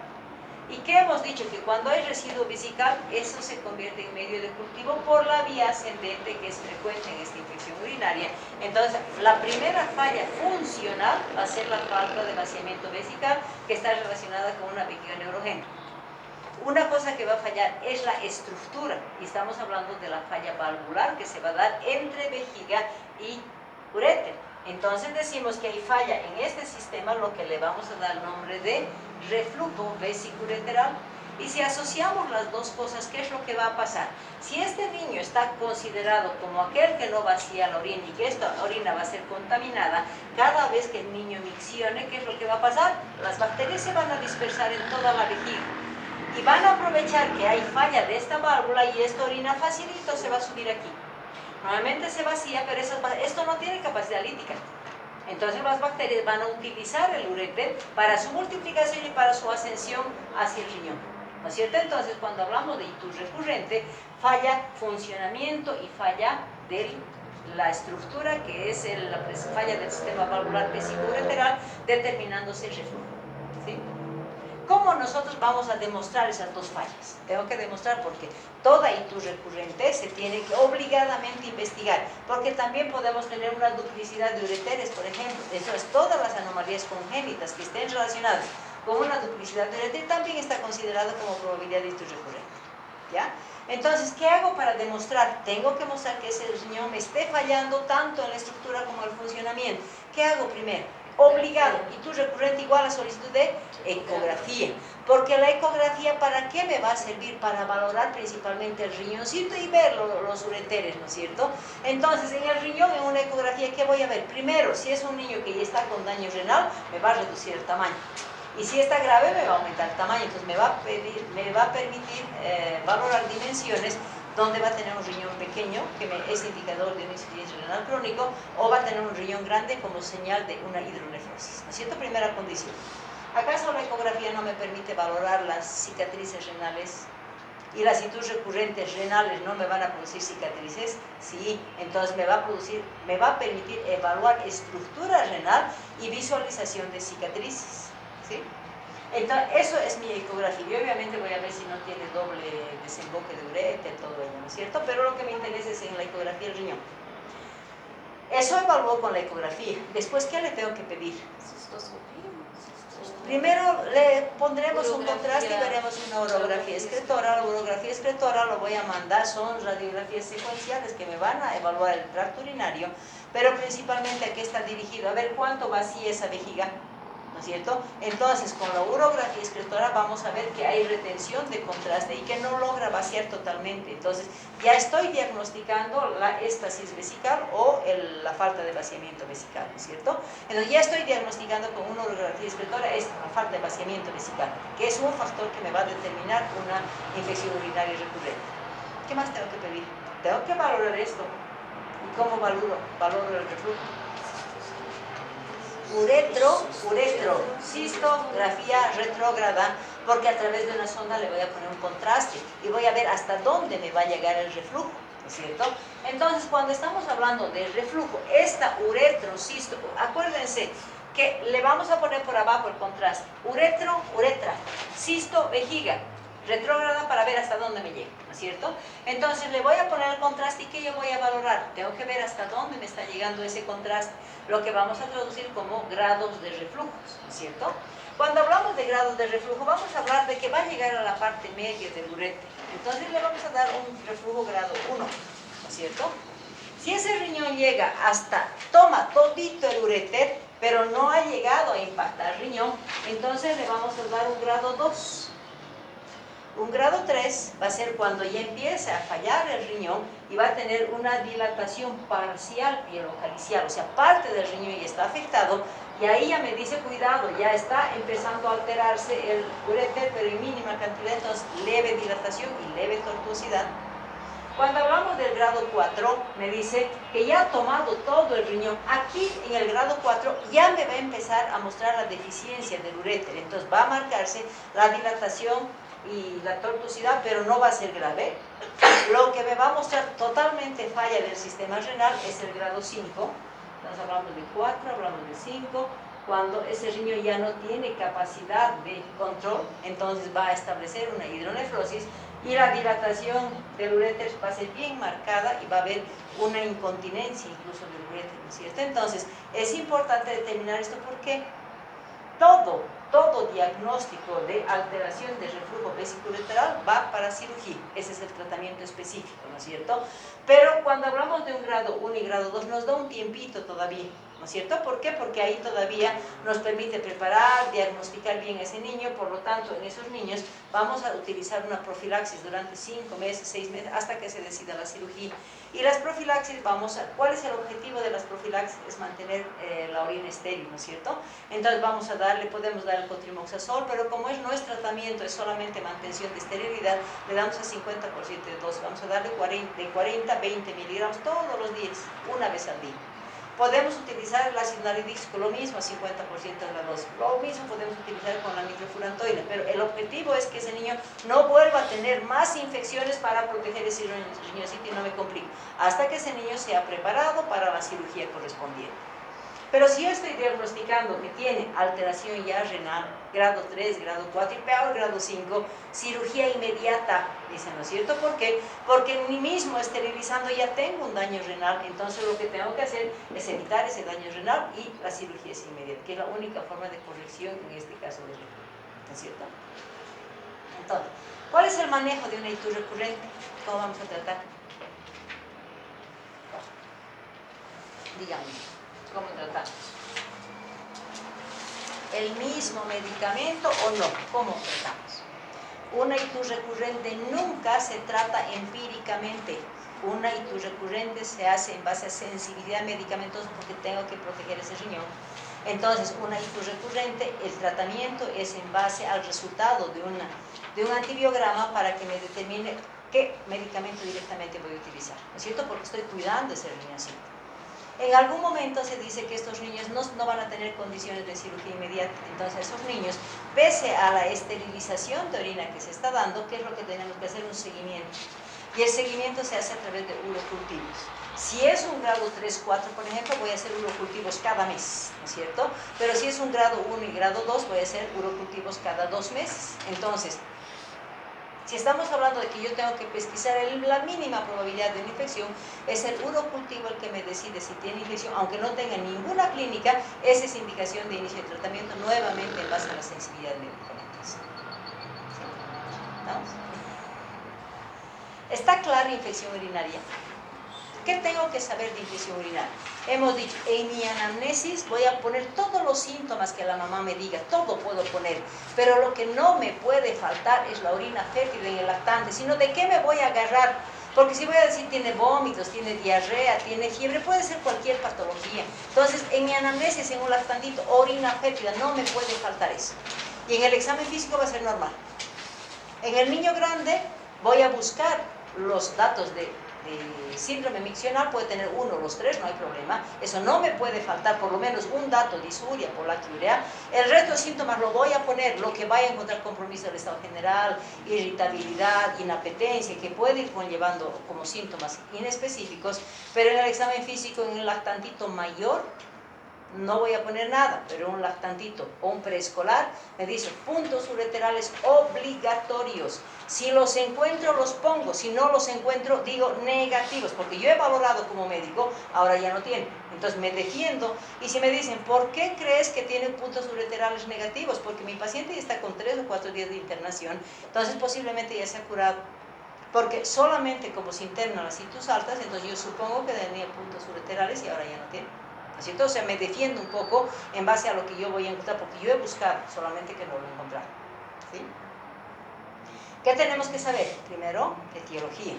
¿Y qué hemos dicho? Que cuando hay residuo vesical, eso se convierte en medio de cultivo por la vía ascendente, que es frecuente en esta infección urinaria. Entonces, la primera falla funcional va a ser la falta de vaciamiento vesical, que está relacionada con una vejiga neurogénica. Una cosa que va a fallar es la estructura, y estamos hablando de la falla valvular que se va a dar entre vejiga y uréter. Entonces decimos que hay falla en este sistema, lo que le vamos a dar nombre de reflujo vesicureteral. Y si asociamos las dos cosas, ¿qué es lo que va a pasar? Si este niño está considerado como aquel que no vacía la orina y que esta orina va a ser contaminada, cada vez que el niño miccione, ¿qué es lo que va a pasar? Las bacterias se van a dispersar en toda la vejiga y van a aprovechar que hay falla de esta válvula y esta orina facilito se va a subir aquí. Normalmente se vacía, pero esto no tiene capacidad lítica. Entonces las bacterias van a utilizar el uréter para su multiplicación y para su ascensión hacia el riñón. ¿No es cierto? Entonces, cuando hablamos de ITU recurrente, falla funcionamiento y falla de la estructura, que es la falla del sistema valvular vesicoureteral, determinándose el reflujo. ¿Sí? ¿Cómo nosotros vamos a demostrar esas dos fallas? Tengo que demostrar porque toda ITU recurrente se tiene que obligadamente investigar, porque también podemos tener una duplicidad de ureteres, por ejemplo. Eso es, todas las anomalías congénitas que estén relacionadas con una duplicidad de ureter también está considerado como probabilidad de ITU recurrente. ¿Ya? Entonces, ¿qué hago para demostrar? Tengo que mostrar que ese riñón me esté fallando tanto en la estructura como en el funcionamiento. ¿Qué hago primero? Obligado, ITU recurrente igual a solicitud de ecografía. Porque la ecografía, ¿para qué me va a servir? Para valorar principalmente el riñoncito y ver los ureteres, ¿no es cierto? Entonces, en el riñón, en una ecografía, ¿qué voy a ver? Primero, si es un niño que ya está con daño renal, me va a reducir el tamaño. Y si está grave, me va a aumentar el tamaño. Entonces, me va a permitir valorar dimensiones donde va a tener un riñón pequeño, que es indicador de una insuficiencia renal crónico, o va a tener un riñón grande como señal de una hidronefrosis. ¿No es cierto? Primera condición. ¿Acaso la ecografía no me permite valorar las cicatrices renales? ¿Y las ITUs recurrentes renales no me van a producir cicatrices? Sí, entonces me va a permitir evaluar estructura renal y visualización de cicatrices. ¿Sí? Entonces, eso es mi ecografía. Y obviamente voy a ver si no tiene doble desemboque de ureter, todo ello, ¿no es cierto? Pero lo que me interesa es en la ecografía del riñón. Eso evaluó con la ecografía. Después, ¿qué le tengo que pedir? Primero le pondremos un contraste y veremos una urografía excretora. La urografía excretora lo voy a mandar, son radiografías secuenciales que me van a evaluar el tracto urinario, pero principalmente a qué está dirigido, a ver cuánto vacía esa vejiga, ¿no es cierto? Entonces, con la urografía excretora vamos a ver que hay retención de contraste y que no logra vaciar totalmente. Entonces, ya estoy diagnosticando la éstasis vesical o la falta de vaciamiento vesical, ¿no es cierto? Entonces, ya estoy diagnosticando con una urografía excretora la falta de vaciamiento vesical, que es un factor que me va a determinar una infección urinaria recurrente. ¿Qué más tengo que pedir? Tengo que valorar esto. ¿Y cómo valoro? Valoro el reflujo. Cistografía retrógrada, porque a través de una sonda le voy a poner un contraste y voy a ver hasta dónde me va a llegar el reflujo, ¿no es cierto? Entonces, cuando estamos hablando de reflujo, esta uretrocisto, acuérdense que le vamos a poner por abajo el contraste, uretra, cisto, vejiga, retrógrada para ver hasta dónde me llega, ¿no es cierto? Entonces le voy a poner el contraste y ¿qué yo voy a valorar? Tengo que ver hasta dónde me está llegando ese contraste, lo que vamos a traducir como grados de reflujos, ¿no es cierto? Cuando hablamos de grados de reflujo, vamos a hablar de que va a llegar a la parte media del ureter. Entonces le vamos a dar un reflujo grado 1, ¿no es cierto? Si ese riñón llega hasta, toma todito el uréter, pero no ha llegado a impactar el riñón, entonces le vamos a dar un grado 2. Un grado 3 va a ser cuando ya empiece a fallar el riñón y va a tener una dilatación parcial biolocalicial, o sea, parte del riñón ya está afectado, y ahí ya me dice, cuidado, ya está empezando a alterarse el uréter, pero en mínima cantidad, entonces leve dilatación y leve tortuosidad. Cuando hablamos del grado 4, me dice que ya ha tomado todo el riñón. Aquí, en el grado 4, ya me va a empezar a mostrar la deficiencia del uréter. Entonces va a marcarse la dilatación y la tortuosidad, pero no va a ser grave. Lo que me va a mostrar totalmente falla del sistema renal es el grado 5. Entonces hablamos de 4, hablamos de 5. Cuando ese riñón ya no tiene capacidad de control, entonces va a establecer una hidronefrosis y la dilatación del uréter va a ser bien marcada y va a haber una incontinencia incluso del uréter, ¿no es cierto? Entonces, es importante determinar esto porque todo diagnóstico de alteración de reflujo vesiculoureteral va para cirugía. Ese es el tratamiento específico, ¿no es cierto? Pero cuando hablamos de un grado 1 y grado 2 nos da un tiempito todavía, ¿no es cierto? ¿Por qué? Porque ahí todavía nos permite preparar, diagnosticar bien a ese niño, por lo tanto, en esos niños vamos a utilizar una profilaxis durante 5 meses, 6 meses, hasta que se decida la cirugía. Y las profilaxis, ¿cuál es el objetivo de las profilaxis? Es mantener la orina estéril, ¿no es cierto? Entonces podemos dar el cotrimoxazol, pero como no es tratamiento, es solamente mantención de esterilidad, le damos a 50% de dosis, vamos a darle de 40 a 20 miligramos todos los días, una vez al día. Podemos utilizar el ácido naridíxico, lo mismo, a 50% de la dosis. Lo mismo podemos utilizar con la nitrofurantoína, pero el objetivo es que ese niño no vuelva a tener más infecciones para proteger ese riñoncito y no me complique, hasta que ese niño sea preparado para la cirugía correspondiente. Pero si yo estoy diagnosticando que tiene alteración ya renal, grado 3, grado 4 y peor grado 5, cirugía inmediata, dicen, ¿no es cierto? ¿Por qué? Porque en mí mismo esterilizando ya tengo un daño renal, entonces lo que tengo que hacer es evitar ese daño renal y la cirugía es inmediata, que es la única forma de corrección en este caso de reflujo, ¿no es cierto? Entonces, ¿cuál es el manejo de una ITU recurrente? ¿Cómo vamos a tratar? Díganme. ¿Cómo tratamos? ¿El mismo medicamento o no? ¿Cómo tratamos? Una ITU recurrente nunca se trata empíricamente. Una ITU recurrente se hace en base a sensibilidad medicamentosa porque tengo que proteger ese riñón. Entonces, una ITU recurrente, el tratamiento es en base al resultado de un antibiograma para que me determine qué medicamento directamente voy a utilizar, ¿no es cierto? Porque estoy cuidando ese riñoncito. En algún momento se dice que estos niños no van a tener condiciones de cirugía inmediata, entonces esos niños, pese a la esterilización de orina que se está dando, ¿qué es lo que tenemos que hacer? Un seguimiento. Y el seguimiento se hace a través de urocultivos. Si es un grado 3, 4, por ejemplo, voy a hacer urocultivos cada mes, ¿no es cierto? Pero si es un grado 1 y grado 2, voy a hacer urocultivos cada 2 meses. Entonces, si estamos hablando de que yo tengo que pesquisar la mínima probabilidad de una infección, es el urocultivo el que me decide si tiene infección, aunque no tenga ninguna clínica, esa es indicación de inicio de tratamiento nuevamente en base a la sensibilidad de medicamentos. ¿Sí? ¿Estamos? ¿Está clara infección urinaria? ¿Qué tengo que saber de infección urinaria? Hemos dicho, en mi anamnesis voy a poner todos los síntomas que la mamá me diga, todo puedo poner, pero lo que no me puede faltar es la orina fértil en el lactante, sino de qué me voy a agarrar, porque si voy a decir tiene vómitos, tiene diarrea, tiene fiebre, puede ser cualquier patología. Entonces, en mi anamnesis, en un lactantito, orina fértil, no me puede faltar eso. Y en el examen físico va a ser normal. En el niño grande voy a buscar los datos de síndrome miccional, puede tener uno o los tres, no hay problema, eso no me puede faltar, por lo menos un dato de disuria, polaquiurea. El resto de síntomas lo voy a poner, lo que vaya a encontrar compromiso del estado general, irritabilidad, inapetencia, que puede ir conllevando como síntomas inespecíficos, pero en el examen físico, en el lactantito mayor, no voy a poner nada, pero un lactantito o un preescolar me dice puntos ureterales obligatorios. Si los encuentro, los pongo. Si no los encuentro, digo negativos, porque yo he valorado como médico, ahora ya no tiene. Entonces me defiendo. Y si me dicen, ¿por qué crees que tiene puntos ureterales negativos? Porque mi paciente ya está con 3 o 4 días de internación, entonces posiblemente ya se ha curado. Porque solamente como se internan las situs altas, entonces yo supongo que tenía puntos ureterales y ahora ya no tiene. Así, entonces me defiendo un poco en base a lo que yo voy a encontrar, porque yo he buscado, solamente que no lo he encontrado. ¿Sí? ¿Qué tenemos que saber? Primero, etiología,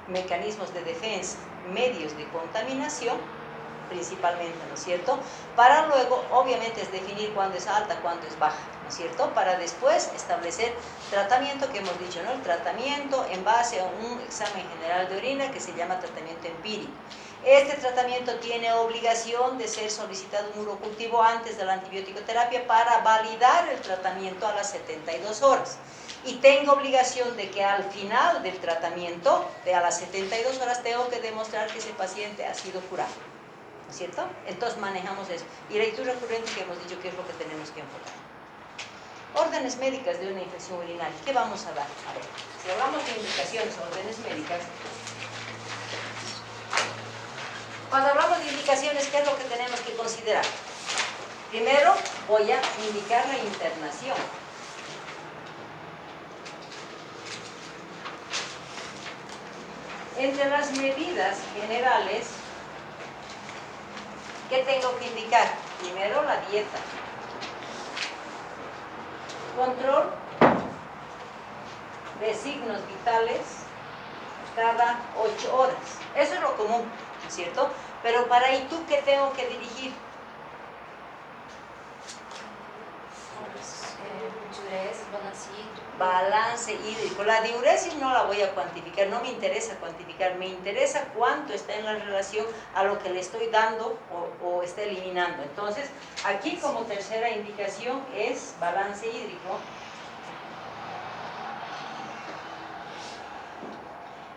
mecanismos de defensa, medios de contaminación, principalmente, ¿no es cierto? Para luego, obviamente, es definir cuándo es alta, cuándo es baja, ¿no es cierto? Para después establecer tratamiento que hemos dicho, ¿no? El tratamiento en base a un examen general de orina que se llama tratamiento empírico. Este tratamiento tiene obligación de ser solicitado un urocultivo antes de la antibiótico-terapia para validar el tratamiento a las 72 horas. Y tengo obligación de que al final del tratamiento, a las 72 horas, tengo que demostrar que ese paciente ha sido curado. ¿No es cierto? Entonces manejamos eso. Y la ictus recurrente que hemos dicho que es lo que tenemos que enfocar. Órdenes médicas de una infección urinaria. ¿Qué vamos a dar? A ver, si hablamos de indicaciones, órdenes médicas. Cuando hablamos de indicaciones, ¿qué es lo que tenemos que considerar? Primero, voy a indicar la internación. Entre las medidas generales, ¿qué tengo que indicar? Primero, la dieta. Control de signos vitales cada 8 horas. Eso es lo común, ¿no es cierto? Pero para ahí, ¿tú qué tengo que dirigir? Diuresis, balance hídrico. Balance hídrico. La diuresis no la voy a cuantificar, no me interesa cuantificar, me interesa cuánto está en la relación a lo que le estoy dando o está eliminando. Entonces, aquí como tercera indicación es balance hídrico.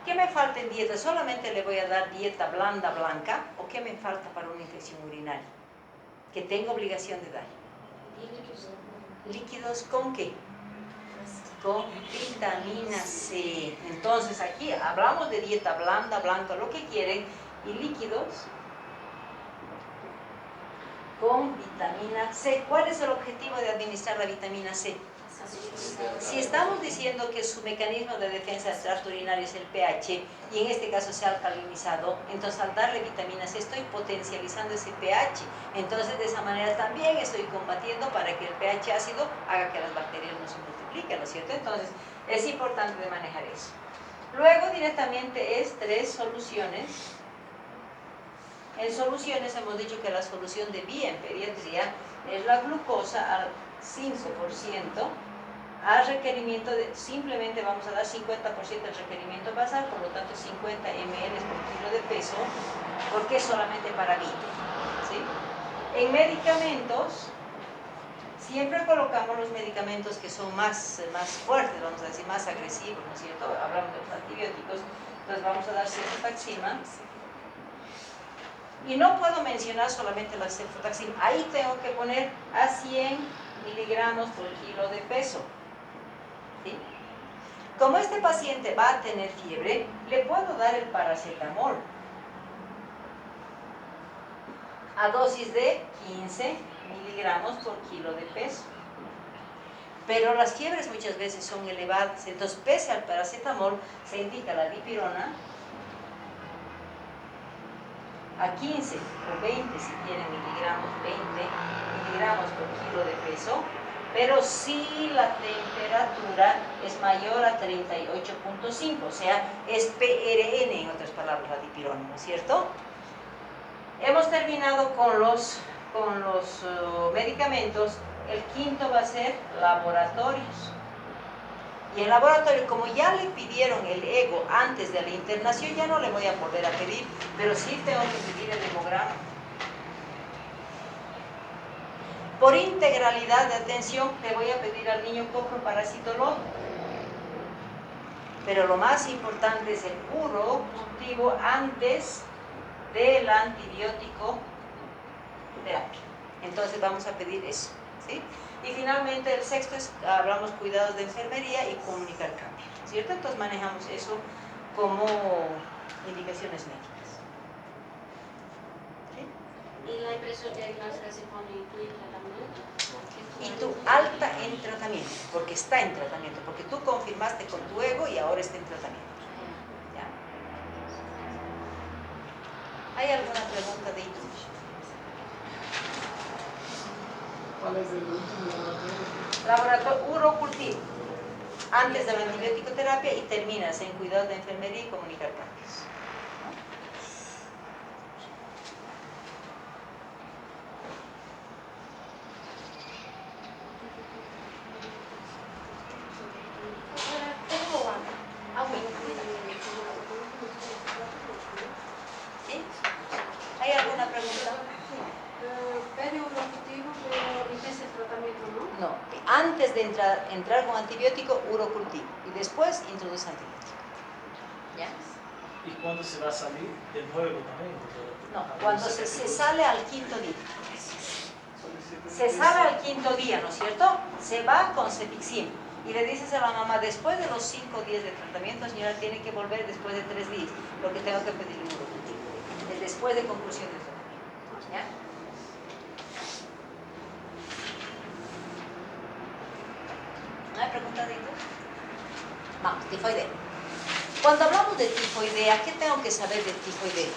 ¿Qué me falta en dieta? ¿Solamente le voy a dar dieta blanda, blanca? ¿O qué me falta para una infección urinaria? Que tengo obligación de dar. ¿Líquidos con qué? Con vitamina C. Entonces aquí hablamos de dieta blanda, blanca, lo que quieren, y líquidos con vitamina C. ¿Cuál es el objetivo de administrar la vitamina C? Si estamos diciendo que su mecanismo de defensa del tracto urinario es el pH, y en este caso se ha alcalinizado, entonces al darle vitamina C estoy potencializando ese pH. Entonces de esa manera también estoy combatiendo para que el pH ácido haga que las bacterias no se multipliquen, ¿no es cierto? Entonces es importante de manejar eso. Luego directamente es 3 soluciones. En soluciones hemos dicho que la solución de vía en pediatría es la glucosa al 5%, al requerimiento de, simplemente vamos a dar 50% del requerimiento basal, por lo tanto 50 ml por kilo de peso, porque es solamente para vía, ¿sí? En medicamentos, siempre colocamos los medicamentos que son más fuertes, vamos a decir, más agresivos, ¿no es cierto? Hablamos de los antibióticos, entonces vamos a dar cefotaxima. Y no puedo mencionar solamente la cefotaxima, ahí tengo que poner a 100 miligramos por kilo de peso. ¿Sí? Como este paciente va a tener fiebre, le puedo dar el paracetamol a dosis de 15 miligramos por kilo de peso. Pero las fiebres muchas veces son elevadas, entonces pese al paracetamol se indica la dipirona a 15 o 20 si quieren miligramos, 20 miligramos por kilo de peso, pero si la temperatura es mayor a 38.5, o sea, es PRN, en otras palabras, la dipirona, ¿no es cierto? Hemos terminado con los medicamentos. El quinto va a ser laboratorios. Y el laboratorio, como ya le pidieron el ego antes de la internación, ya no le voy a volver a pedir, pero sí tengo que pedir el hemograma. Por integralidad de atención, le voy a pedir al niño coproparasitolol. Pero lo más importante es el urocultivo antes del antibiótico terapia. Entonces vamos a pedir eso, ¿sí? Y finalmente el sexto es, hablamos cuidados de enfermería y comunicar cambio, ¿cierto? Entonces manejamos eso como indicaciones médicas. ¿Sí? ¿Y la impresión diagnóstica se pone incluir tratamiento? Y tu alta en tratamiento, porque está en tratamiento, porque tú confirmaste con tu ego y ahora está en tratamiento. ¿Hay alguna pregunta de ellos? ¿Cuál es el último laboratorio? Laboratorio urocultivo, antes de la antibiótico-terapia y terminas en cuidados de enfermería y comunicar cambios. Tengo agua. ¿Sí? ¿Hay alguna pregunta? Periurocultivo, pero empieza el tratamiento, ¿no? No, antes de entrar con antibiótico, urocultivo y después introduce antibiótico. ¿Ya? ¿Y cuándo se va a salir de nuevo también? No, cuando se sale al quinto día. Se sale al quinto día, ¿no es cierto? Se va con cefixime y le dices a la mamá, después de los 5 días de tratamiento, señora, tiene que volver después de 3 días, porque tengo que pedirle un urocultivo. Es después de conclusión del tratamiento. ¿Ya? ¿No hay pregunta de ellos? Vamos, tifoidea. Cuando hablamos de tifoidea, ¿qué tengo que saber de tifoidea?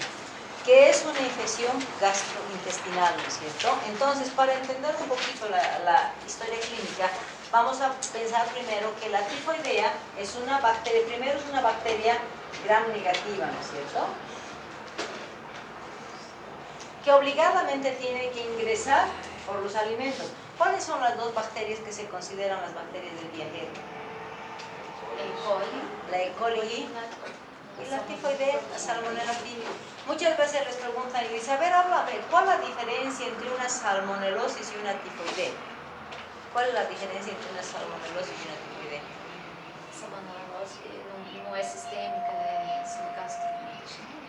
Que es una infección gastrointestinal, ¿no es cierto? Entonces, para entender un poquito la historia clínica, vamos a pensar primero que la tifoidea es una bacteria, primero es una bacteria gram negativa, ¿no es cierto? Que obligadamente tiene que ingresar por los alimentos. ¿Cuáles son las dos bacterias que se consideran las bacterias del viajero? La E. coli y la tifoidea, la salmonella tifi. Muchas veces les preguntan y dicen, a ver, háblame, ¿cuál es la diferencia entre una salmonelosis y una tifoidea? ¿Cuál es la diferencia entre una salmonelosis y una tifoidea? Salmonelose no es sistémica, es gastrointestinal.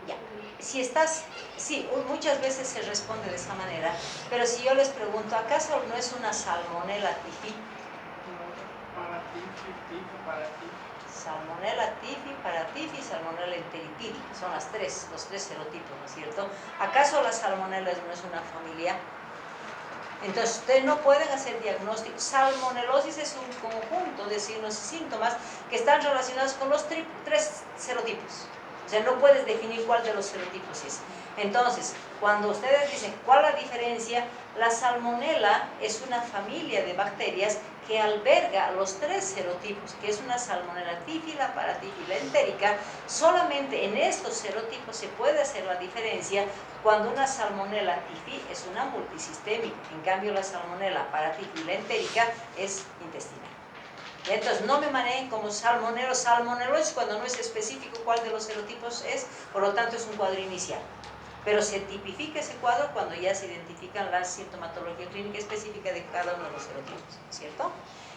Ya. Si estás, sí, muchas veces se responde de esa manera, pero si yo les pregunto, ¿acaso no es una salmonella tifi? Para tifo, para tifo. Salmonella tifi, paratifi, salmonella enteritidi, son los tres serotipos, ¿no es cierto? ¿Acaso la salmonella no es una familia? Entonces, ustedes no pueden hacer diagnóstico. Salmonelosis es un conjunto de signos y síntomas que están relacionados con los tres serotipos. O sea, no puedes definir cuál de los serotipos es. Entonces, cuando ustedes dicen cuál es la diferencia, la salmonella es una familia de bacterias que alberga los tres serotipos, que es una salmonella tífila, paratífila, entérica. Solamente en estos serotipos se puede hacer la diferencia cuando una salmonella tifi es una multisistémica. En cambio, la salmonella paratífila, entérica es intestinal. Entonces, no me manejen como salmonelosis cuando no es específico cuál de los serotipos es, por lo tanto es un cuadro inicial. Pero se tipifica ese cuadro cuando ya se identifican la sintomatología clínica específica de cada uno de los serotipos, ¿cierto?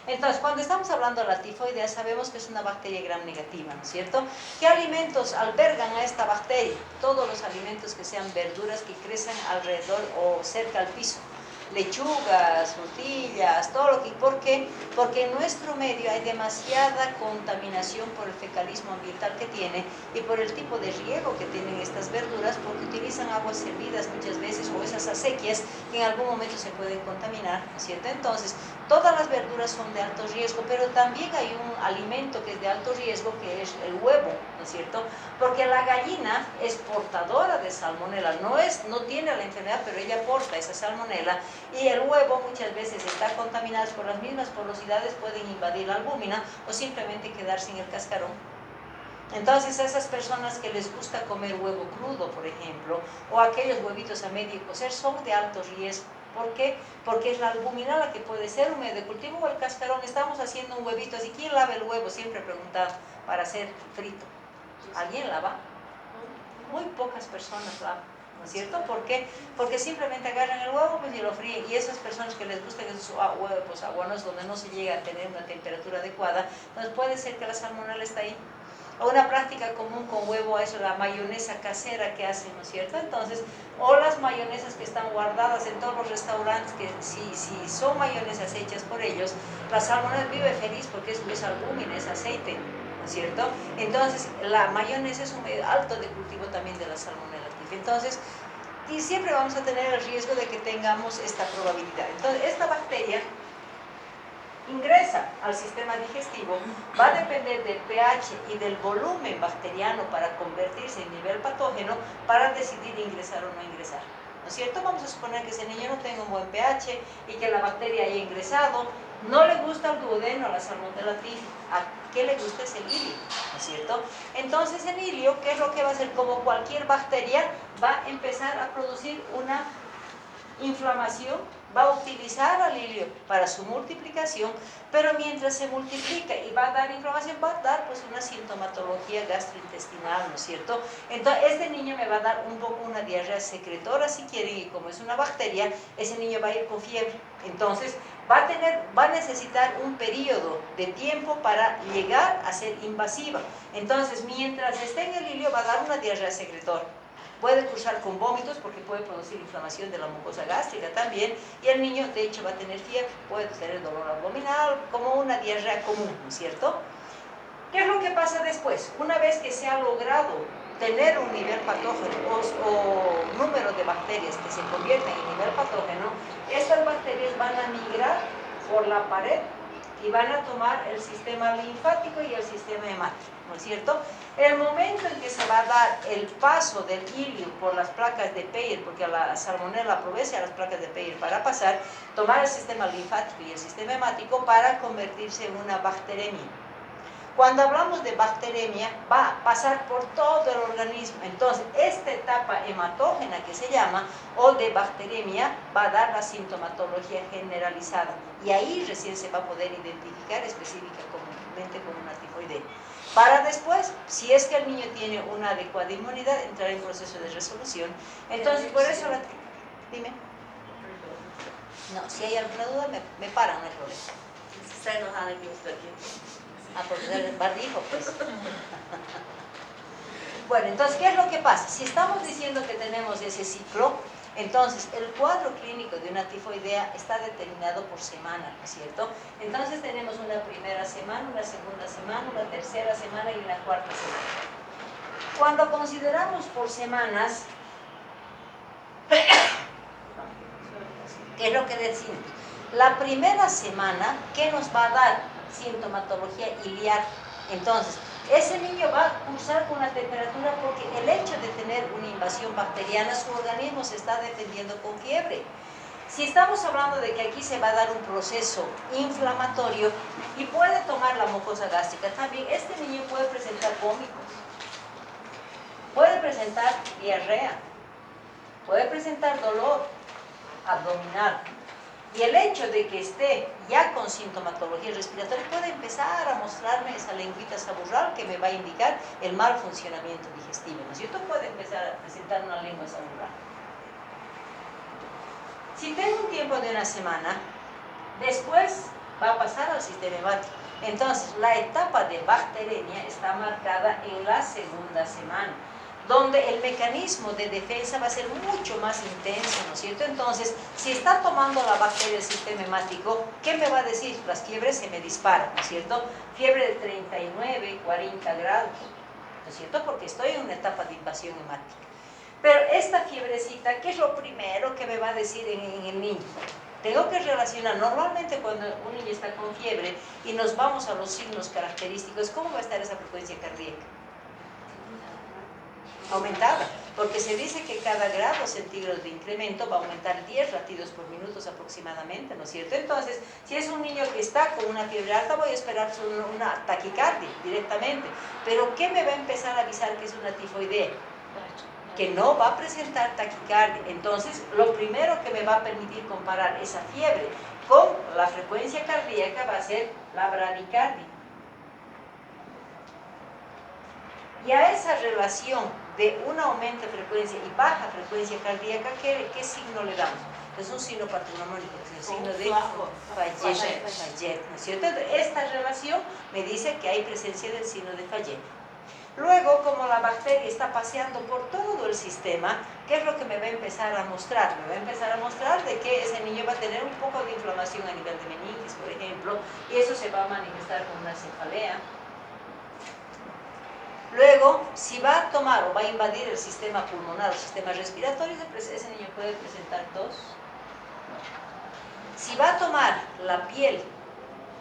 Entonces, cuando estamos hablando de la tifoidea, sabemos que es una bacteria gram negativa, ¿no es cierto? ¿Qué alimentos albergan a esta bacteria? Todos los alimentos que sean verduras que crecen alrededor o cerca al piso. Lechugas, frutillas, todo lo que... ¿Por qué? Porque en nuestro medio hay demasiada contaminación por el fecalismo ambiental que tiene y por el tipo de riego que tienen estas verduras, porque utilizan aguas hervidas muchas veces o esas acequias que en algún momento se pueden contaminar, ¿no es cierto? Entonces, todas las verduras son de alto riesgo, pero también hay un alimento que es de alto riesgo, que es el huevo, ¿no es cierto? Porque la gallina es portadora de salmonela, no tiene la enfermedad, pero ella porta esa salmonela. Y el huevo muchas veces está contaminado por las mismas porosidades, pueden invadir la albúmina o simplemente quedarse en el cascarón. Entonces, a esas personas que les gusta comer huevo crudo, por ejemplo, o aquellos huevitos a medio cocer, son de alto riesgo. ¿Por qué? Porque es la albúmina la que puede ser un medio de cultivo o el cascarón. Estamos haciendo un huevito así. ¿Quién lava el huevo? Siempre he preguntado, para hacer frito. ¿Alguien lava? Muy pocas personas lavan. ¿No es cierto? ¿Por qué? Porque simplemente agarran el huevo pues, y lo fríen. Y esas personas que les gustan esos huevos aguanos donde no se llega a tener una temperatura adecuada, entonces puede ser que la salmonela está ahí. O una práctica común con huevo es la mayonesa casera que hacen, ¿no es cierto? Entonces, o las mayonesas que están guardadas en todos los restaurantes, que si son mayonesas hechas por ellos, la salmonela vive feliz porque es albúmina, es aceite, ¿no es cierto? Entonces, la mayonesa es un medio alto de cultivo también de la salmonela. Entonces, y siempre vamos a tener el riesgo de que tengamos esta probabilidad. Entonces, esta bacteria ingresa al sistema digestivo va a depender del pH y del volumen bacteriano para convertirse en nivel patógeno para decidir ingresar o no ingresar. ¿No es cierto? Vamos a suponer que ese niño no tenga un buen pH y que la bacteria haya ingresado. No le gusta el duodeno, la Salmonella typhi. ¿A qué le gusta? Es el ilio, ¿no es cierto? Entonces el ilio, ¿qué es lo que va a hacer? Como cualquier bacteria, va a empezar a producir una inflamación, va a utilizar al ilio para su multiplicación, pero mientras se multiplica y va a dar inflamación, va a dar pues una sintomatología gastrointestinal, ¿no es cierto? Entonces este niño me va a dar un poco una diarrea secretora si quieren, y como es una bacteria, ese niño va a ir con fiebre. Entonces va a necesitar un periodo de tiempo para llegar a ser invasiva. Entonces mientras esté en el ilio va a dar una diarrea secretora. Puede cursar con vómitos porque puede producir inflamación de la mucosa gástrica también, y el niño de hecho va a tener fiebre, puede tener dolor abdominal, como una diarrea común, ¿no es cierto? ¿Qué es lo que pasa después? Una vez que se ha logrado tener un nivel patógeno o número de bacterias que se convierten en nivel patógeno, estas bacterias van a migrar por la pared y van a tomar el sistema linfático y el sistema hemático, ¿no es cierto? El momento en que se va a dar el paso del ilio por las placas de Peyer, porque la Salmonella aprovecha las placas de Peyer para pasar, tomar el sistema linfático y el sistema hemático para convertirse en una bacteremia. Cuando hablamos de bacteremia, va a pasar por todo el organismo. Entonces, esta etapa hematógena que se llama, o de bacteremia, va a dar la sintomatología generalizada. Y ahí recién se va a poder identificar específicamente como una tifoidea. Para después, si es que el niño tiene una adecuada inmunidad, entrar en proceso de resolución. Entonces, por eso dime. No, si hay alguna duda, me paran, no hay problema. Se está enojada que usted aquí. A por el barbijo, pues. Bueno, entonces, ¿qué es lo que pasa? Si estamos diciendo que tenemos ese ciclo, entonces el cuadro clínico de una tifoidea está determinado por semana, ¿no es cierto? Entonces tenemos una primera semana, una segunda semana, una tercera semana y una cuarta semana. Cuando consideramos por semanas, ¿qué es lo que decimos? La primera semana, ¿qué nos va a dar? Sintomatología iliar. Entonces, ese niño va a cursar con la temperatura porque el hecho de tener una invasión bacteriana, su organismo se está defendiendo con fiebre. Si estamos hablando de que aquí se va a dar un proceso inflamatorio y puede tomar la mucosa gástrica, también este niño puede presentar vómitos, puede presentar diarrea, puede presentar dolor abdominal. Y el hecho de que esté ya con sintomatología respiratoria puede empezar a mostrarme esa lengüita saburral que me va a indicar el mal funcionamiento digestivo, ¿no es cierto? Puede empezar a presentar una lengua saburral. Si tengo un tiempo de una semana, después va a pasar al sistema hemático. Entonces, la etapa de bacteremia está marcada en la segunda semana, donde el mecanismo de defensa va a ser mucho más intenso, ¿no es cierto? Entonces, si está tomando la bacteria el sistema hemático, ¿qué me va a decir? Las fiebres se me disparan, ¿no es cierto? Fiebre de 39, 40 grados, ¿no es cierto? Porque estoy en una etapa de invasión hemática. Pero esta fiebrecita, ¿qué es lo primero que me va a decir en el niño? Tengo que relacionar, normalmente cuando un niño está con fiebre y nos vamos a los signos característicos, ¿cómo va a estar esa frecuencia cardíaca? Aumentada, porque se dice que cada grado centígrado de incremento va a aumentar 10 latidos por minuto aproximadamente, ¿no es cierto? Entonces, si es un niño que está con una fiebre alta, voy a esperar una taquicardia directamente. Pero ¿qué me va a empezar a avisar que es una tifoidea? Que no va a presentar taquicardia. Entonces, lo primero que me va a permitir comparar esa fiebre con la frecuencia cardíaca va a ser la bradicardia. Y a esa relación de un aumento de frecuencia y baja frecuencia cardíaca, ¿qué signo le damos? Es un signo patognomónico, es el signo de Fayet, ¿no es cierto? Esta relación me dice que hay presencia del signo de Fayet. Luego, como la bacteria está paseando por todo el sistema, ¿qué es lo que me va a empezar a mostrar? Me va a empezar a mostrar de que ese niño va a tener un poco de inflamación a nivel de meninges, por ejemplo, y eso se va a manifestar con una cefalea. Luego, si va a tomar o va a invadir el sistema pulmonar o el sistema respiratorio, ese niño puede presentar tos. Si va a tomar la piel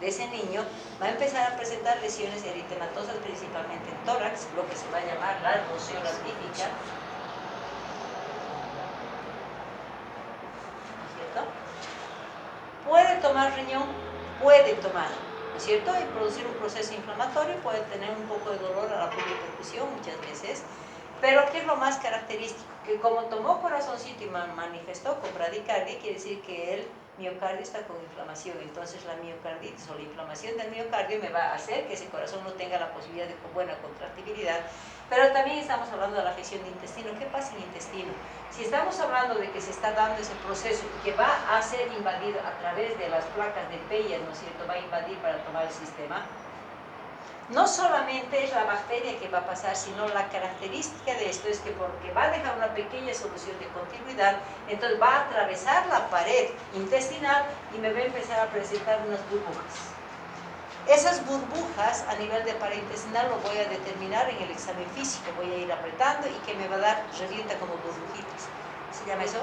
de ese niño va a empezar a presentar lesiones eritematosas principalmente en tórax, lo que se va a llamar la erosión artífica, ¿no es cierto? Puede tomar riñón, puede tomar, ¿no es cierto? Y producir un proceso inflamatorio, puede tener un poco de dolor a la percusión muchas veces, pero ¿qué es lo más característico? Que como tomó corazoncito y manifestó con bradicardia, quiere decir que el miocardio está con inflamación, entonces la miocarditis o la inflamación del miocardio me va a hacer que ese corazón no tenga la posibilidad de buena contractibilidad. Pero también estamos hablando de la afección de intestino. ¿Qué pasa en el intestino? Si estamos hablando de que se está dando ese proceso y que va a ser invadido a través de las placas de Peyer, ¿no es cierto? Va a invadir para tomar el sistema. No solamente es la bacteria que va a pasar, sino la característica de esto es que porque va a dejar una pequeña solución de continuidad, entonces va a atravesar la pared intestinal y me va a empezar a presentar unas burbujas. Esas burbujas a nivel de pared intestinal lo voy a determinar en el examen físico, voy a ir apretando y que me va a dar, revienta como burbujitas. ¿Se llama eso?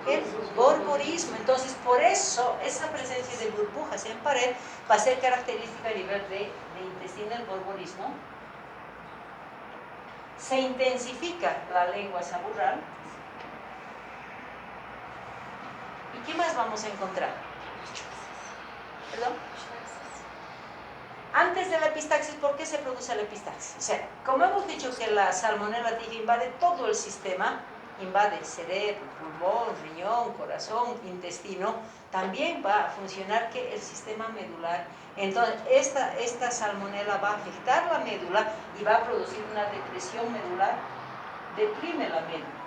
El borborismo. Entonces, por eso, esa presencia de burbujas en pared va a ser característica a nivel de intestino, el borborismo. Se intensifica la lengua saburral. ¿Y qué más vamos a encontrar? ¿Perdón? Antes de la epistaxis, ¿por qué se produce la epistaxis? O sea, como hemos dicho que la salmonella typhi invade todo el sistema, invade el cerebro, pulmón, riñón, corazón, intestino, también va a funcionar que el sistema medular. Entonces, esta salmonella va a afectar la médula y va a producir una depresión medular, deprime la médula.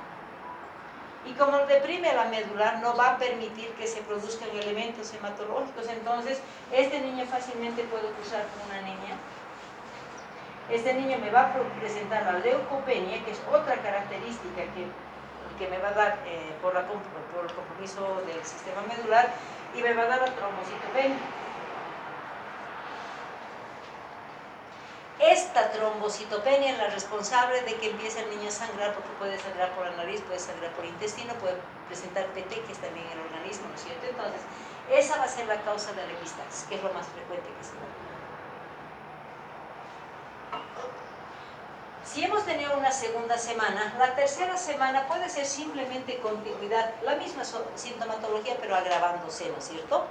Y como deprime la médula, no va a permitir que se produzcan elementos hematológicos. Entonces, este niño fácilmente puede cursar con una anemia. Este niño me va a presentar la leucopenia, que es otra característica que me va a dar por el compromiso del sistema medular, y me va a dar la trombocitopenia. Esta trombocitopenia es la responsable de que empiece el niño a sangrar, porque puede sangrar por la nariz, puede sangrar por el intestino, puede presentar petequias también en el organismo, ¿no es cierto? Entonces, esa va a ser la causa de la epistaxis, que es lo más frecuente que se da. Si hemos tenido una segunda semana, la tercera semana puede ser simplemente continuidad, la misma sintomatología, pero agravándose, ¿no es cierto?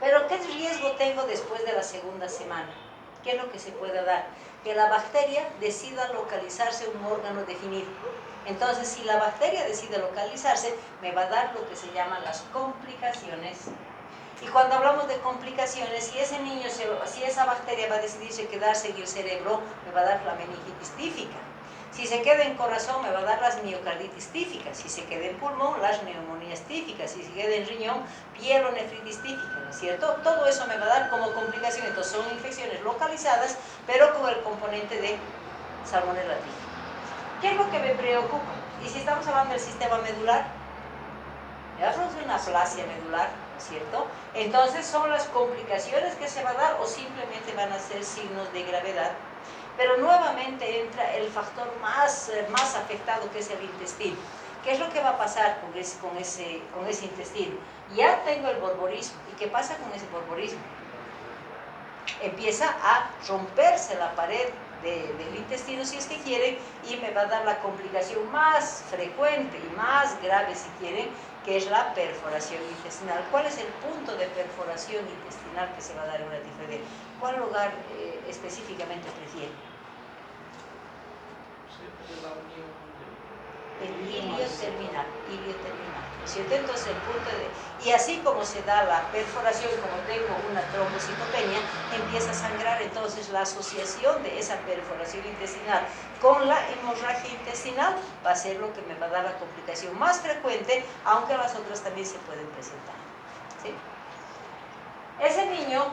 Pero ¿qué riesgo tengo después de la segunda semana? ¿Qué es lo que se puede dar? Que la bacteria decida localizarse en un órgano definido. Entonces, si la bacteria decide localizarse, me va a dar lo que se llaman las complicaciones. Y cuando hablamos de complicaciones, si ese niño, si esa bacteria va a decidirse quedarse en el cerebro, me va a dar la meningitis tífica. Si se queda en corazón, me va a dar las miocarditis tíficas. Si se queda en pulmón, las neumonías tíficas. Si se queda en riñón, pielonefritis tífica, ¿no es cierto? Todo eso me va a dar como complicación. Entonces son infecciones localizadas, pero con el componente de salmonella typhi. ¿Qué es lo que me preocupa? Y si estamos hablando del sistema medular, me va a producir una aplasia medular, ¿no es cierto? Entonces son las complicaciones que se va a dar o simplemente van a ser signos de gravedad. Pero nuevamente entra el factor más afectado, que es el intestino. ¿Qué es lo que va a pasar con ese intestino? Ya tengo el borborismo. ¿Y qué pasa con ese borborismo? Empieza a romperse la pared del intestino, si es que quieren, y me va a dar la complicación más frecuente y más grave, si quieren, que es la perforación intestinal. ¿Cuál es el punto de perforación intestinal que se va a dar en una tifoidea? ¿Cuál lugar específicamente prefiere? El ilio terminal, ¿no es cierto? Entonces el punto y así como se da la perforación, como tengo una trombocitopenia, empieza a sangrar. Entonces la asociación de esa perforación intestinal con la hemorragia intestinal va a ser lo que me va a dar la complicación más frecuente, aunque las otras también se pueden presentar, ¿sí? Ese niño,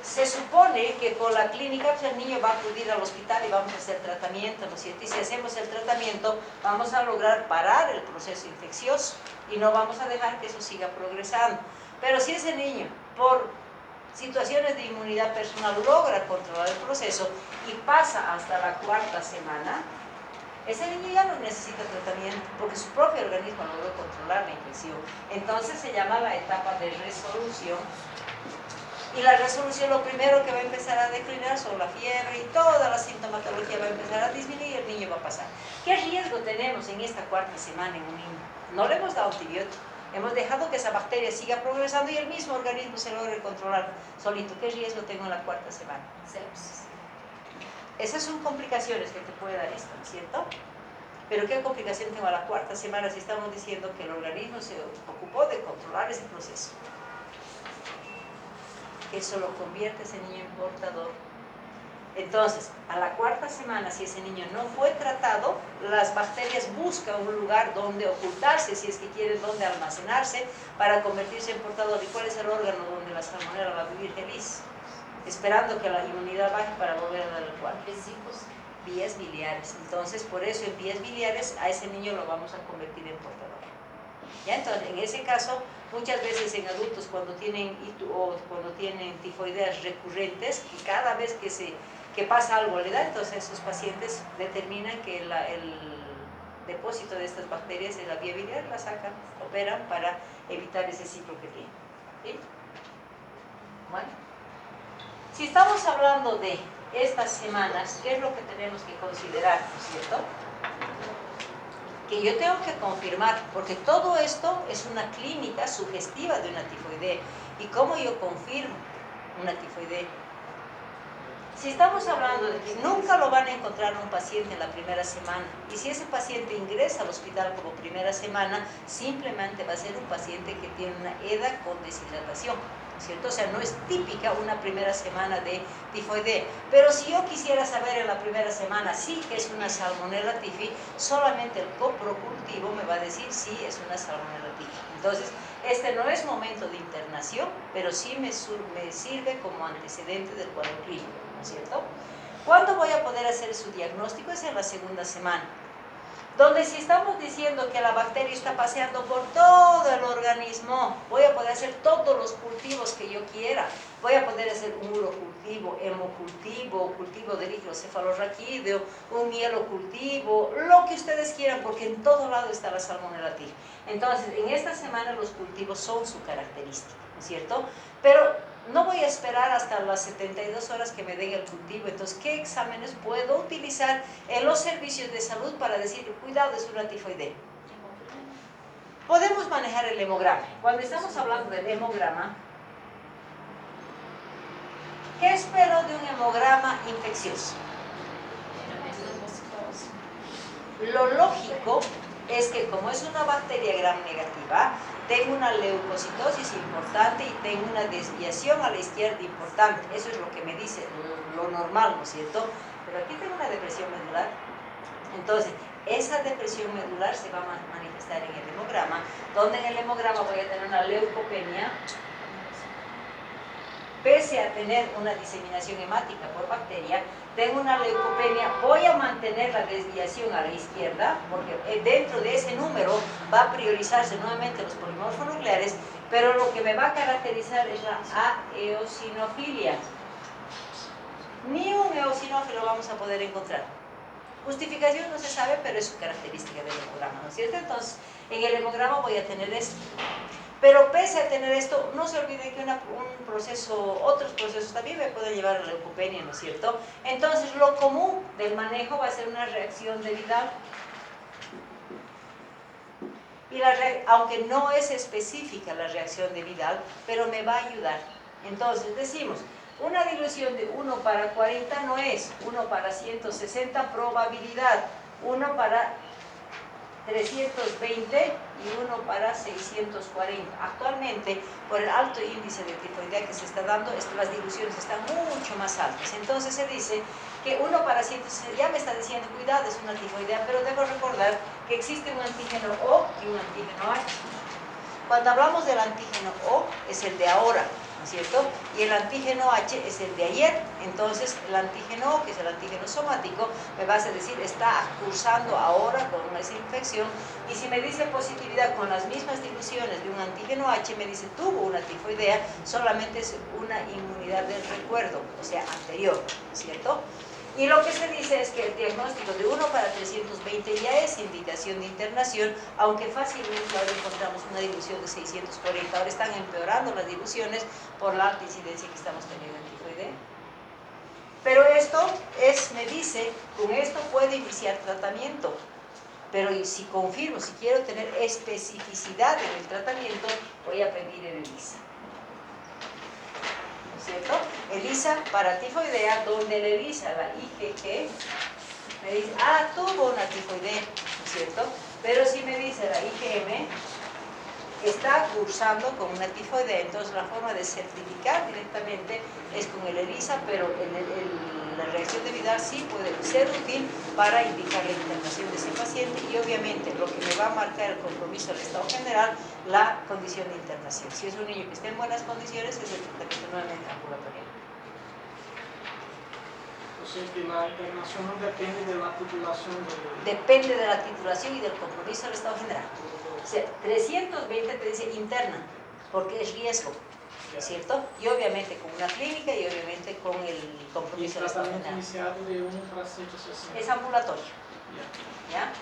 se supone que con la clínica, pues el niño va a acudir al hospital y vamos a hacer tratamiento, ¿no es cierto? Y si hacemos el tratamiento, vamos a lograr parar el proceso infeccioso y no vamos a dejar que eso siga progresando. Pero si ese niño, por situaciones de inmunidad personal, logra controlar el proceso y pasa hasta la cuarta semana, ese niño ya no necesita tratamiento porque su propio organismo logró controlar la infección. Entonces se llama la etapa de resolución Y la resolución, lo primero que va a empezar a declinar son la fiebre y toda la sintomatología va a empezar a disminuir y el niño va a pasar. ¿Qué riesgo tenemos en esta cuarta semana en un niño? No le hemos dado antibiótico, hemos dejado que esa bacteria siga progresando y el mismo organismo se logre controlar solito. ¿Qué riesgo tengo en la cuarta semana? Sepsis. Esas son complicaciones que te puede dar esto, ¿no es cierto? Pero ¿qué complicación tengo a la cuarta semana si estamos diciendo que el organismo se ocupó de controlar ese proceso? Eso lo convierte ese niño en portador. Entonces, a la cuarta semana, si ese niño no fue tratado, las bacterias buscan un lugar donde ocultarse, si es que quieren, donde almacenarse, para convertirse en portador. ¿Y cuál es el órgano donde la salmonela va a vivir feliz? Esperando que la inmunidad baje para volver a darle el cuarto. Vesículos. Vías biliares. Entonces, por eso en vías biliares a ese niño lo vamos a convertir en portador. ¿Ya? Entonces, en ese caso, muchas veces en adultos cuando tienen tifoideas recurrentes, y cada vez que pasa algo le da, entonces esos pacientes determinan que el depósito de estas bacterias en la vía biliar, la sacan, operan para evitar ese ciclo que tienen. ¿Sí? Bueno, si estamos hablando de estas semanas, ¿qué es lo que tenemos que considerar, ¿no es cierto? Que yo tengo que confirmar, porque todo esto es una clínica sugestiva de una tifoidea. ¿Y cómo yo confirmo una tifoidea? Si estamos hablando de que nunca lo van a encontrar un paciente en la primera semana, y si ese paciente ingresa al hospital como primera semana, simplemente va a ser un paciente que tiene una EDA con deshidratación, ¿cierto? O sea, no es típica una primera semana de tifoidea. Pero si yo quisiera saber en la primera semana sí que es una Salmonella tifi, solamente el coprocultivo me va a decir si es una Salmonella tifi. Entonces, este no es momento de internación, pero sí me sirve como antecedente del cuadro clínico, ¿no es cierto? ¿Cuándo voy a poder hacer su diagnóstico? Es en la segunda semana. Donde si estamos diciendo que la bacteria está paseando por todo el organismo, voy a poder hacer todos los cultivos que yo quiera. Voy a poder hacer un urocultivo, hemocultivo, cultivo de líquido cefalorraquídeo, un mielocultivo, lo que ustedes quieran, porque en todo lado está la Salmonella tifi. Entonces, en esta semana los cultivos son su característica, ¿no es cierto? Pero no voy a esperar hasta las 72 horas que me den el cultivo. Entonces, ¿qué exámenes puedo utilizar en los servicios de salud para decir, cuidado, es una tifoidea? Podemos manejar el hemograma. Cuando estamos hablando del hemograma, ¿qué espero de un hemograma infeccioso? Lo lógico es que como es una bacteria gram negativa, tengo una leucocitosis importante y tengo una desviación a la izquierda importante. Eso es lo que me dice lo normal, ¿no es cierto? Pero aquí tengo una depresión medular. Entonces, esa depresión medular se va a manifestar en el hemograma, donde en el hemograma voy a tener una leucopenia, pese a tener una diseminación hemática por bacteria, tengo una leucopenia, voy a mantener la desviación a la izquierda, porque dentro de ese número va a priorizarse nuevamente los polimorfonucleares, pero lo que me va a caracterizar es la aeosinofilia. Ni un eosinófilo vamos a poder encontrar. Justificación no se sabe, pero es su característica del hemograma, ¿no es cierto? Entonces, en el hemograma voy a tener esto. Pero pese a tener esto, no se olviden que otros procesos también me pueden llevar a la leucopenia, ¿no es cierto? Entonces, lo común del manejo va a ser una reacción de Vidal. Y aunque no es específica la reacción de Vidal, pero me va a ayudar. Entonces, decimos, una dilución de 1 para 40 no es 1 para 160 probabilidad, 1 para 320 y 1 para 640. Actualmente, por el alto índice de tifoidea que se está dando, las diluciones están mucho más altas. Entonces se dice que 1 para 160, ya me está diciendo, cuidado, es una tifoidea, pero debo recordar que existe un antígeno O y un antígeno H. Cuando hablamos del antígeno O, es el de ahora, ¿no es cierto? Y el antígeno H es el de ayer. Entonces, el antígeno O, que es el antígeno somático, me vas a decir, está cursando ahora con esa infección. Y si me dice positividad con las mismas diluciones de un antígeno H, me dice, tuvo una tifoidea, solamente es una inmunidad del recuerdo, o sea, anterior, ¿no es cierto? Y lo que se dice es que el diagnóstico de 1 para 320 ya es indicación de internación, aunque fácilmente ahora encontramos una dilución de 640. Ahora están empeorando las diluciones por la alta incidencia que estamos teniendo en tifoidea. Pero esto me dice, con esto puedo iniciar tratamiento. Pero si confirmo, si quiero tener especificidad en el tratamiento, voy a pedir el ELISA. ¿No es cierto? ELISA para tifoidea, donde el ELISA, la IgG, me dice, tuvo una tifoidea, ¿no es cierto? Pero si me dice la IgM, está cursando con una tifoidea, entonces la forma de certificar directamente es con el ELISA, pero la reacción de Vidal sí puede ser útil para indicar la internación de ese paciente y obviamente lo que me va a marcar el compromiso del estado general, la condición de internación. Si es un niño que esté en buenas condiciones, es el tratamiento nuevamente ambulatorio. O sea que la internación no depende de la titulación Depende de la titulación y del compromiso del estado general. O sea, 320 te dice interna, porque es riesgo, ¿cierto? Y obviamente con una clínica y obviamente con el y el compromiso del estado tratamiento general. iniciado de 1 para 160. Es ambulatorio, Ya. ¿ya?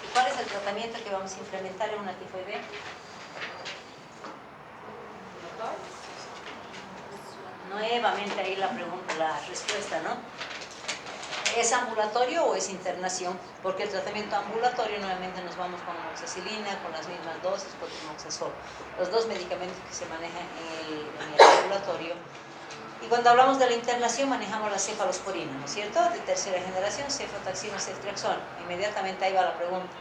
¿Y cuál es el tratamiento que vamos a implementar en una tifoidea? Nuevamente ahí la pregunta, la respuesta, ¿no? ¿Es ambulatorio o es internación? Porque el tratamiento ambulatorio nuevamente nos vamos con amoxicilina, con las mismas dosis, con tamoxazol, los dos medicamentos que se manejan en el ambulatorio. Y cuando hablamos de la internación manejamos la cefalosporina, ¿no es cierto? De tercera generación, cefotaxima, ceftriaxona. Inmediatamente ahí va la pregunta.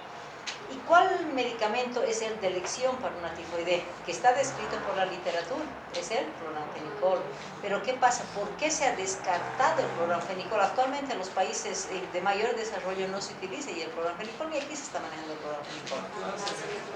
¿Y cuál medicamento es el de elección para una tifoidea? Que está descrito por la literatura, es el cloranfenicol. Pero ¿qué pasa? ¿Por qué se ha descartado el cloranfenicol? Actualmente en los países de mayor desarrollo no se utiliza y el cloranfenicol, y aquí se está manejando el cloranfenicol.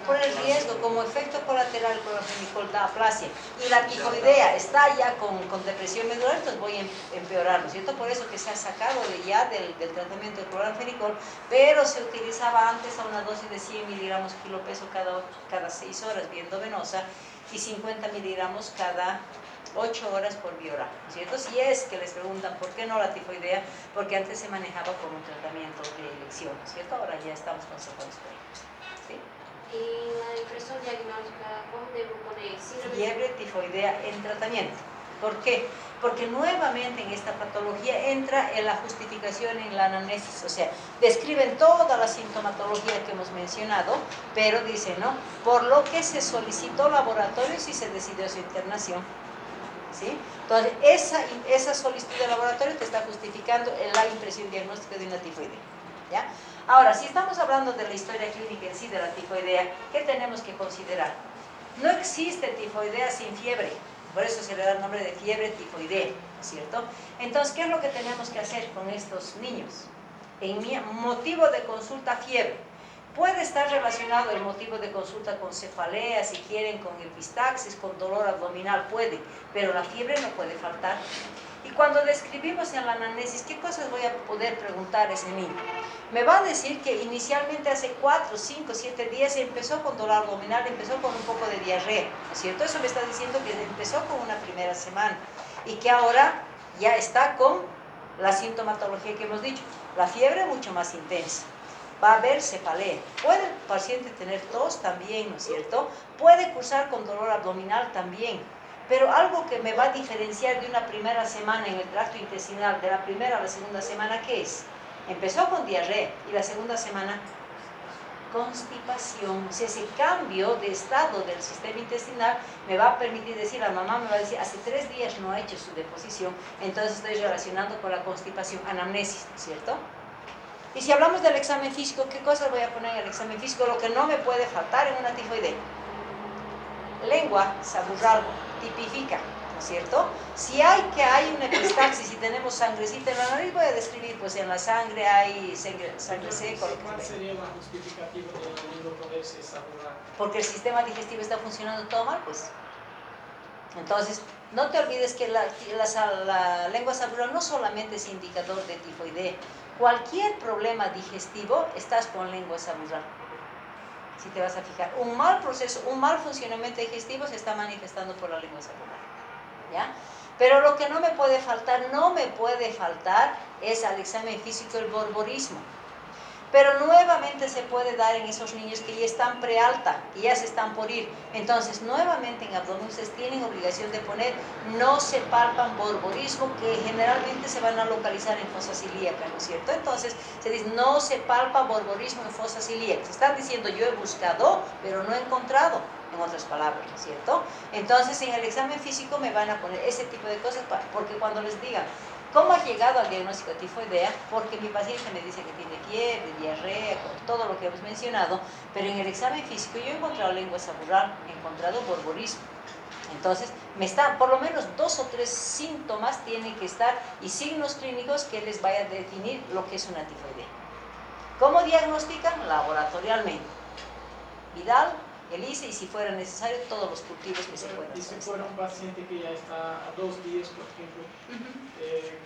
Por el riesgo, como efecto colateral, el cloranfenicol da aplasia. Y la tifoidea está ya con depresión medular, entonces voy a empeorar, ¿no es cierto? Por eso que se ha sacado del tratamiento del cloranfenicol, pero se utilizaba antes a una dosis de 100 miligramos kilo peso cada 6 horas vía endovenosa y 50 miligramos cada 8 horas por vía oral, ¿no es cierto? Si es que les preguntan por qué no la tifoidea, porque antes se manejaba como un tratamiento de elección, ¿no es cierto? Ahora ya estamos con cefalosporina, ¿sí? Y la impresión diagnóstica, ¿cómo debo poner? Fiebre tifoidea en tratamiento. ¿Por qué? Porque nuevamente en esta patología entra en la justificación en la anamnesis, o sea, describen toda la sintomatología que hemos mencionado, pero dicen, ¿no? Por lo que se solicitó laboratorio si se decidió su internación, ¿sí? Entonces, esa solicitud de laboratorio te está justificando en la impresión diagnóstica de una tifoidea, ¿ya? Ahora, si estamos hablando de la historia clínica en sí de la tifoidea, ¿qué tenemos que considerar? No existe tifoidea sin fiebre. Por eso se le da el nombre de fiebre tifoidea, ¿no es cierto? Entonces, ¿qué es lo que tenemos que hacer con estos niños? En mi motivo de consulta, fiebre. Puede estar relacionado el motivo de consulta con cefalea, si quieren, con epistaxis, con dolor abdominal, puede, pero la fiebre no puede faltar. Y cuando describimos en la anamnesis, ¿qué cosas voy a poder preguntar a ese niño? Me va a decir que inicialmente hace 4, 5, 7 días empezó con dolor abdominal, empezó con un poco de diarrea, ¿no es cierto? Eso me está diciendo que empezó con una primera semana y que ahora ya está con la sintomatología que hemos dicho, la fiebre mucho más intensa. Va a haber cefalea. Puede el paciente tener tos también, ¿no es cierto? Puede cursar con dolor abdominal también. Pero algo que me va a diferenciar de una primera semana en el tracto intestinal, de la primera a la segunda semana, ¿qué es? Empezó con diarrea y la segunda semana, constipación. O sea, ese cambio de estado del sistema intestinal me va a permitir decir, la mamá me va a decir, hace 3 días no ha hecho su deposición, entonces estoy relacionando con la constipación, anamnesis, ¿no es cierto? Y si hablamos del examen físico, ¿qué cosas voy a poner en el examen físico? Lo que no me puede faltar en una tifoidea. Lengua, saburral, tipifica, ¿no es cierto? Si hay una epistaxis y tenemos sangrecita en la nariz, voy a describir, pues en la sangre hay sangre seca. ¿Cuál sería la justificativa de la lengua poderse saborar? Porque el sistema digestivo está funcionando todo mal, pues. Entonces, no te olvides que la lengua saburral no solamente es indicador de tifoidea. Cualquier problema digestivo, estás con lengua saburral. si te vas a fijar. Un mal proceso, un mal funcionamiento digestivo se está manifestando por la lengua sacular, ¿ya? Pero lo que no me puede faltar es al examen físico el borborismo. Pero nuevamente se puede dar en esos niños que ya están prealta, que ya se están por ir. Entonces, nuevamente en abdomen ustedes tienen obligación de poner no se palpan borborismo, que generalmente se van a localizar en fosa ilíaca, ¿no es cierto? Entonces, se dice no se palpa borborismo en fosa ilíaca. Se están diciendo yo he buscado, pero no he encontrado, en otras palabras, ¿no es cierto? Entonces, en el examen físico me van a poner ese tipo de cosas, porque cuando les digan ¿cómo has llegado al diagnóstico de tifoidea? Porque mi paciente me dice que tiene fiebre, diarrea, todo lo que hemos mencionado, pero en el examen físico yo he encontrado lengua sacular, he encontrado borborismo. Entonces, por lo menos 2 o 3 síntomas tienen que estar y signos clínicos que les vaya a definir lo que es una tifoidea. ¿Cómo diagnostican? Laboratorialmente. Vidal, ELISA y si fuera necesario todos los cultivos que se puedan hacer. hacer. Y si fuera un paciente que ya está a 2 días, por ejemplo,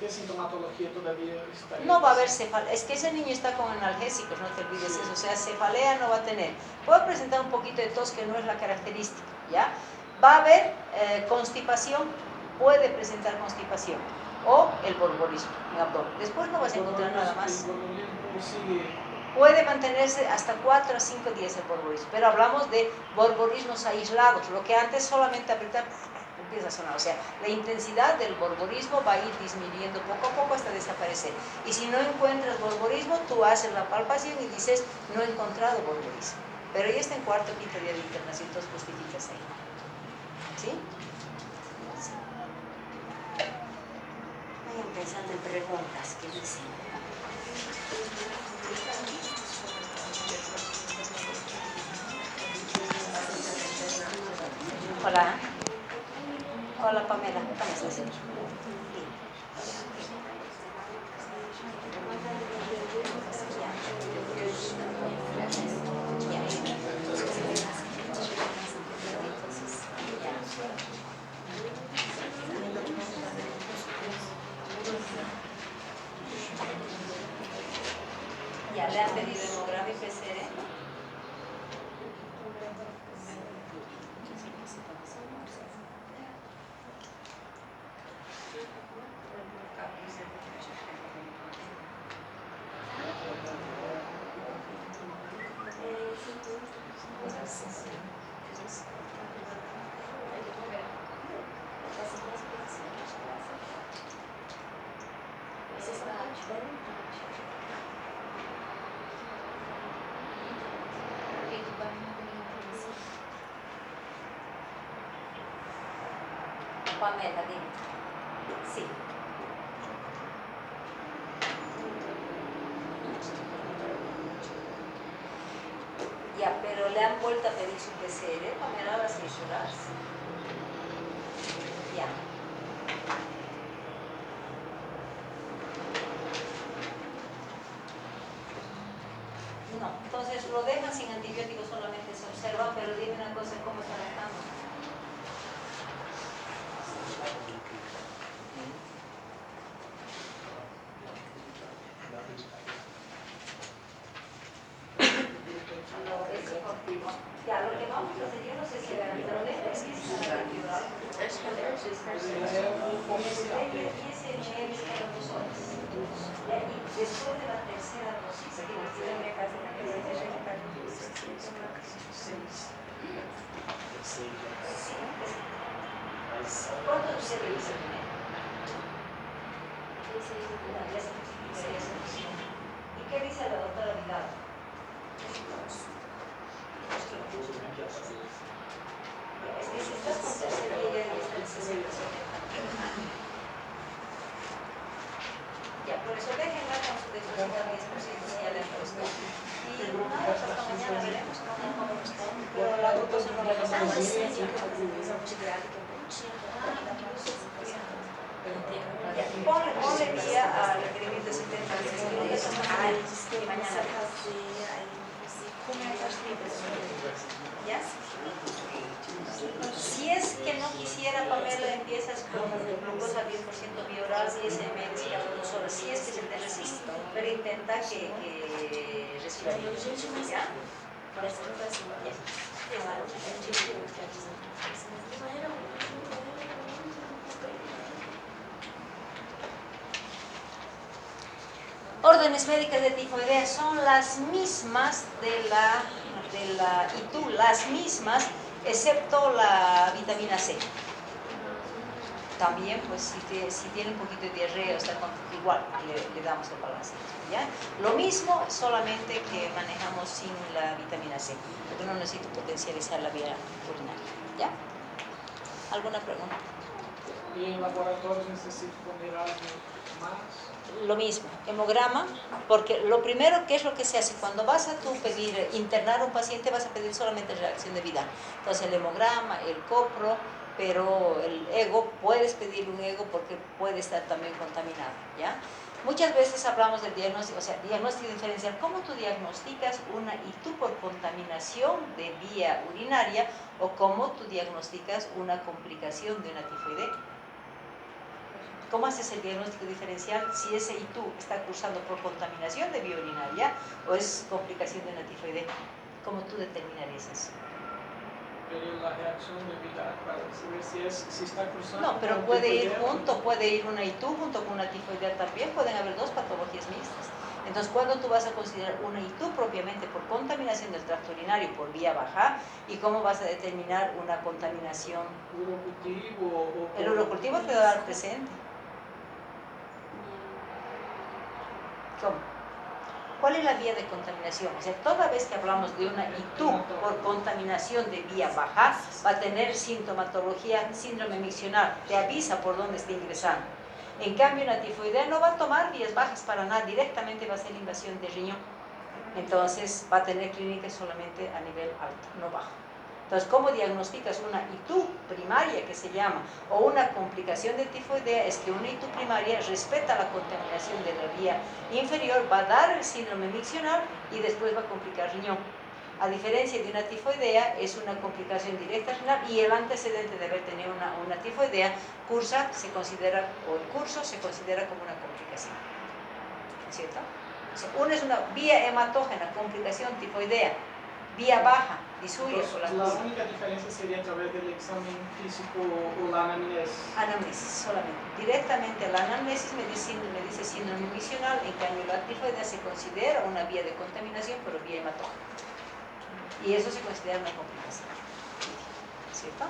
¿qué sintomatología todavía está? No va a haber cefalea, es que ese niño está con analgésicos, no te olvides eso, o sea, cefalea no va a tener. Puede presentar un poquito de tos que no es la característica, ¿ya? Va a haber constipación, puede presentar constipación o el borborismo en abdomen. Después no vas a encontrar nada más. El borborismo sigue. Puede mantenerse hasta 4 a 5 días el borborismo, pero hablamos de borborismos aislados, lo que antes solamente apretar empieza a sonar, o sea, la intensidad del borborismo va a ir disminuyendo poco a poco hasta desaparecer. Y si no encuentras borborismo, tú haces la palpación y dices, no he encontrado borborismo, pero ya está en 4 o 5 días de internación, entonces justificas ahí. ¿Sí? Vayan pensando en preguntas que dicen. Hola. Hola Pamela, ¿cómo estás? Ya le han pedido hemograma y PCR. Pamela, dime. Sí. Ya, pero le han vuelto a pedir su PCR, Pamela, a las 6 horas. Ya. No, entonces lo dejan sin antibióticos, solamente se observa, pero dime una cosa, ¿cómo está lactando? Ya, lo que vamos a hacer, yo no sé si era el problema, es que es una epidural. Y ese nivel es cada 2 horas. Y después de la tercera dosis, que tiene casi la ¿cuánto se revisa primero? ¿Y qué dice la doctora Vidal? Es que si estás con tercera día ya está en 60. Ya, por eso déjenla con su depositar 10% si ya le han puesto. Y nada, hasta mañana veremos cómo está. Pero la glucosa no la pasamos. Ponle día a requerir de 70 días y mañana. ¿Ya? Si es que no quisiera, Pamela, empiezas con glucosa 10% bioral, 10 ml cada 2 horas. Si es que se te resiste, pero intenta que resista. ¿Ya? Órdenes médicas de tifoidea son las mismas de la ITU, las mismas, excepto la vitamina C. También, pues, si tiene un poquito de diarrea, o sea, igual le damos el balance, ¿ya? Lo mismo, solamente que manejamos sin la vitamina C, porque no necesito potencializar la vía urinaria, ¿ya? ¿Alguna pregunta? ¿Y en laboratorios necesito poner algo más? Lo mismo, hemograma, porque lo primero, ¿qué es lo que se hace? Cuando vas a tú pedir, internar a un paciente, vas a pedir solamente reacción de Vidal. Entonces el hemograma, el copro, pero el ego, puedes pedir un ego porque puede estar también contaminado, ¿ya? Muchas veces hablamos del diagnóstico, o sea, diagnóstico diferencial. ¿Cómo tú diagnosticas una ITU por contaminación de vía urinaria o cómo tú diagnosticas una complicación de una tifoidea? ¿Cómo haces el diagnóstico diferencial si ese ITU está cursando por contaminación de vía urinaria o es complicación de una tifoidea? ¿Cómo tú determinarías eso? Pero la reacción de Vidal para saber si está cruzando. No, pero con puede ir tifoidea. junto, puede ir una ITU junto con una tifoidea también, pueden haber dos patologías mixtas. Entonces, ¿cuándo tú vas a considerar una ITU propiamente por contaminación del tracto urinario por vía baja? ¿Y cómo vas a determinar una contaminación? Urocultivo o El urocultivo te va a dar presente. ¿Cómo? ¿Cuál es la vía de contaminación? O sea, toda vez que hablamos de una ITU por contaminación de vía baja, va a tener sintomatología, síndrome miccional, te avisa por dónde está ingresando. En cambio, una tifoidea no va a tomar vías bajas para nada, directamente va a ser invasión de riñón. Entonces, va a tener clínica solamente a nivel alto, no bajo. Entonces, ¿cómo diagnosticas una ITU primaria, que se llama, o una complicación de tifoidea? Es que una ITU primaria respeta la contaminación de la vía inferior, va a dar el síndrome miccional y después va a complicar riñón. A diferencia de una tifoidea, es una complicación directa renal y el antecedente de haber tenido una tifoidea cursa, se considera, o el curso se considera como una complicación. ¿Cierto? O sea, una es una vía hematógena, complicación tifoidea, vía baja, disuria por la La única diferencia sería a través del examen físico o la anamnesis. Anamnesis solamente. Directamente la anamnesis me dice síndrome miccional, en cambio la tifoidea se considera una vía de contaminación, pero vía hematógena. Y eso se considera una complicación. ¿Cierto?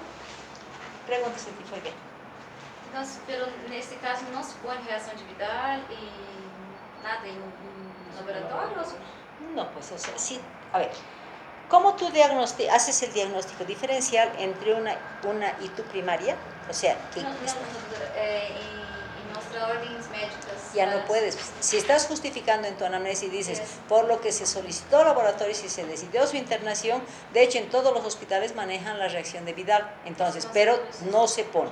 Preguntas de tifoidea. Pero nesse caso não se põe reação de Vidal e nada em laboratório? No, pues, o sea, sí, a ver, ¿cómo tú haces el diagnóstico diferencial entre una ITU primaria? O sea, que Não, doutora, em nossas ordens médicas. ya no puedes. Si estás justificando en tu anamnesis y dices, Yes. por lo que se solicitó laboratorio y se decidió su internación, de hecho en todos los hospitales manejan la reacción de Vidal, entonces, pero no se pone.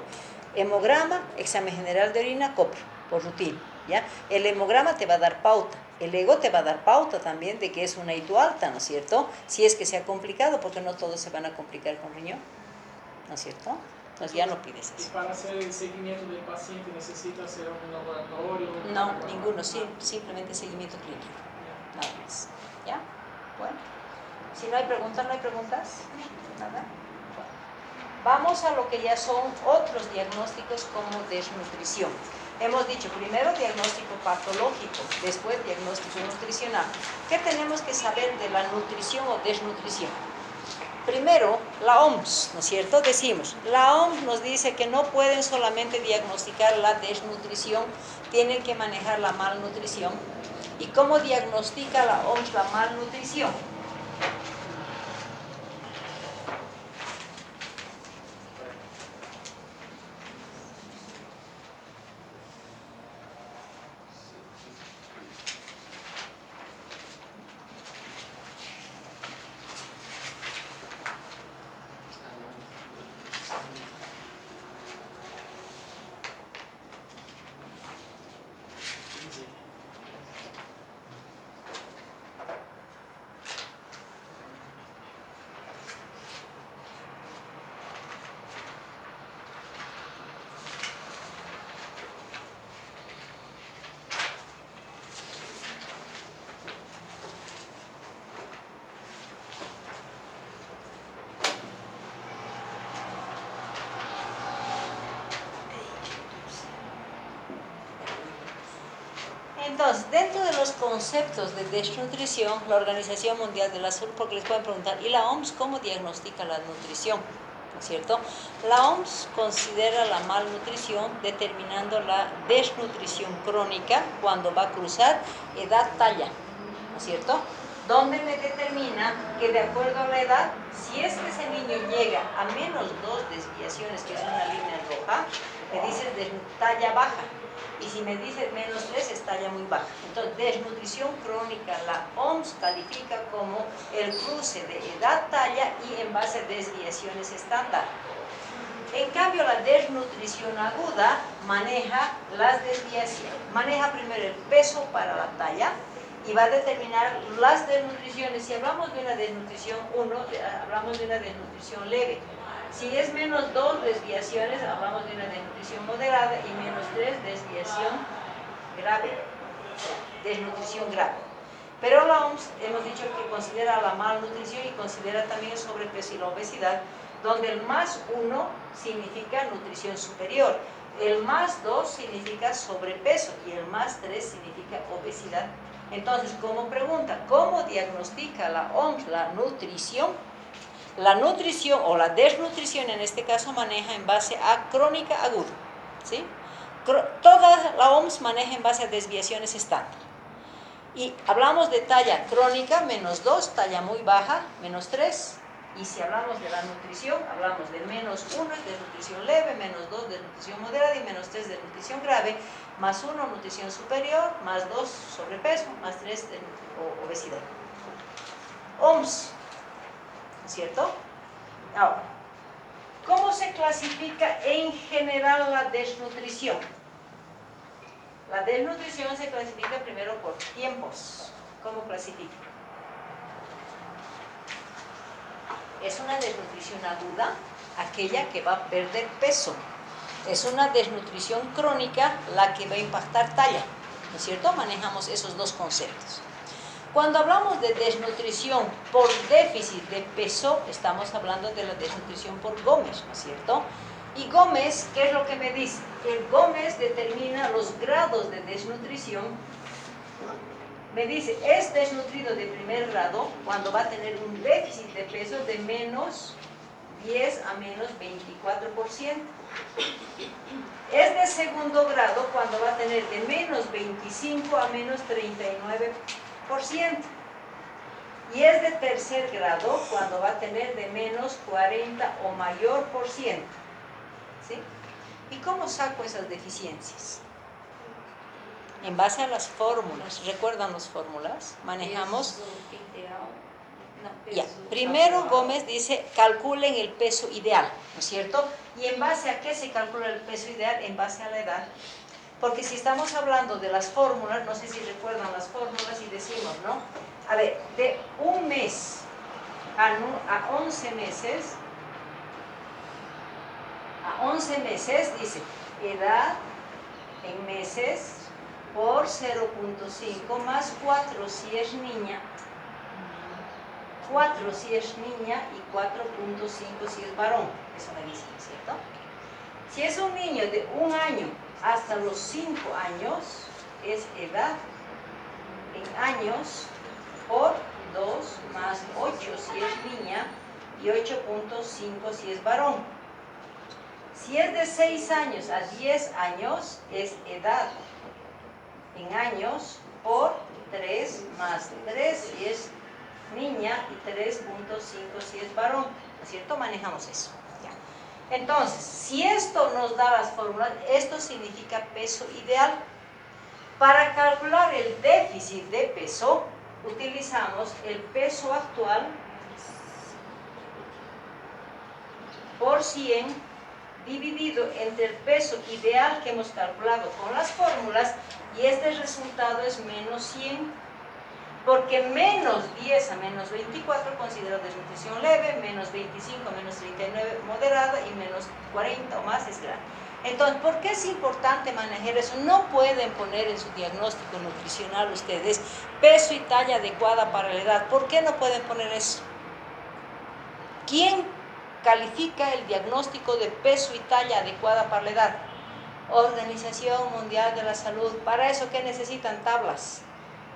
Hemograma, examen general de orina, copro, por rutina, ¿ya? El hemograma te va a dar pauta, el ego te va a dar pauta también de que es una ITU alta, ¿no es cierto? Si es que se ha complicado, porque no todos se van a complicar con riñón, ¿no es cierto? Entonces ya no pides Y eso. para hacer el seguimiento del paciente necesita hacer un laboratorio. No, ninguno, simplemente seguimiento clínico, nada más. ¿Ya? Bueno, si no hay preguntas, ¿no hay preguntas? ¿Nada? Bueno. Vamos a lo que ya son otros diagnósticos como desnutrición. Hemos dicho primero diagnóstico patológico, después diagnóstico nutricional. ¿Qué tenemos que saber de la nutrición o desnutrición? Primero, la OMS, ¿no es cierto? Decimos, la OMS nos dice que no pueden solamente diagnosticar la desnutrición, tienen que manejar la malnutrición. ¿Y cómo diagnostica la OMS la malnutrición? Entonces, dentro de los conceptos de desnutrición, la Organización Mundial de la Salud, porque les pueden preguntar, ¿y la OMS cómo diagnostica la nutrición? ¿No es cierto? La OMS considera la malnutrición determinando la desnutrición crónica cuando va a cruzar edad-talla, ¿no es cierto? Donde me determina que de acuerdo a la edad, si es que ese niño llega a menos 2 desviaciones, que es una línea roja, me dice talla baja. Y si me dice menos 3 es talla muy baja. Entonces, desnutrición crónica, la OMS califica como el cruce de edad-talla y en base a desviaciones estándar. En cambio, la desnutrición aguda maneja las desviaciones, maneja primero el peso para la talla y va a determinar las desnutriciones. Si hablamos de una desnutrición 1, hablamos de una desnutrición leve. Si es menos 2 desviaciones, hablamos de una desnutrición moderada y menos 3 desviación grave, desnutrición grave. Pero la OMS hemos dicho que considera la malnutrición y considera también el sobrepeso y la obesidad, donde el más 1 significa nutrición superior, el más 2 significa sobrepeso y el más 3 significa obesidad. Entonces, como pregunta, ¿cómo diagnostica la OMS la nutrición? La nutrición o la desnutrición en este caso maneja en base a crónica aguda, ¿sí? Toda la OMS maneja en base a desviaciones estándar. Y hablamos de talla crónica, menos 2, talla muy baja, menos 3. Y si hablamos de la nutrición, hablamos de menos 1 es desnutrición leve, menos 2 desnutrición moderada y menos 3 desnutrición grave, más 1 nutrición superior, más 2 sobrepeso, más 3 obesidad. OMS, ¿cierto? Ahora, ¿cómo se clasifica en general la desnutrición? La desnutrición se clasifica primero por tiempos. ¿Cómo clasifica? Es una desnutrición aguda, aquella que va a perder peso. Es una desnutrición crónica, la que va a impactar talla, ¿no es cierto? Manejamos esos dos conceptos. Cuando hablamos de desnutrición por déficit de peso, estamos hablando de la desnutrición por Gómez, ¿no es cierto? Y Gómez, ¿qué es lo que me dice? Que Gómez determina los grados de desnutrición. Me dice, es desnutrido de primer grado cuando va a tener un déficit de peso de menos 10 a menos 24%. Es de segundo grado cuando va a tener de menos 25 a menos 39%. Y es de tercer grado cuando va a tener de menos 40 o mayor por ciento. ¿Sí? ¿Y cómo saco esas deficiencias? En base a las fórmulas. ¿Recuerdan las fórmulas? Manejamos. Ya. Primero Gómez dice, calculen el peso ideal, ¿no es cierto? ¿Y en base a qué se calcula el peso ideal? En base a la edad. Porque si estamos hablando de las fórmulas, no sé si recuerdan las fórmulas y decimos, ¿no? A ver, de un mes a 11 meses, dice, edad en meses por 0.5 más 4 si es niña, 4 si es niña y 4.5 si es varón. Eso me dice, ¿cierto? Si es un niño de 1 año hasta los 5 años, es edad en años por 2 más 8 si es niña y 8.5 si es varón. Si es de 6 años a 10 años, es edad en años por 3 más 3 si es niña y 3.5 si es varón, ¿no es cierto? Manejamos eso. Ya. Entonces, si esto nos da las fórmulas, esto significa peso ideal. Para calcular el déficit de peso, utilizamos el peso actual por 100 dividido entre el peso ideal que hemos calculado con las fórmulas, y este resultado es menos 100, porque menos 10 a menos 24 considero desnutrición leve, menos 25 a menos 39 moderada y menos 40 o más es grave. Entonces, ¿por qué es importante manejar eso? No pueden poner en su diagnóstico nutricional ustedes peso y talla adecuada para la edad. ¿Por qué no pueden poner eso? ¿Quién califica el diagnóstico de peso y talla adecuada para la edad? Organización Mundial de la Salud. ¿Para eso qué necesitan? Tablas.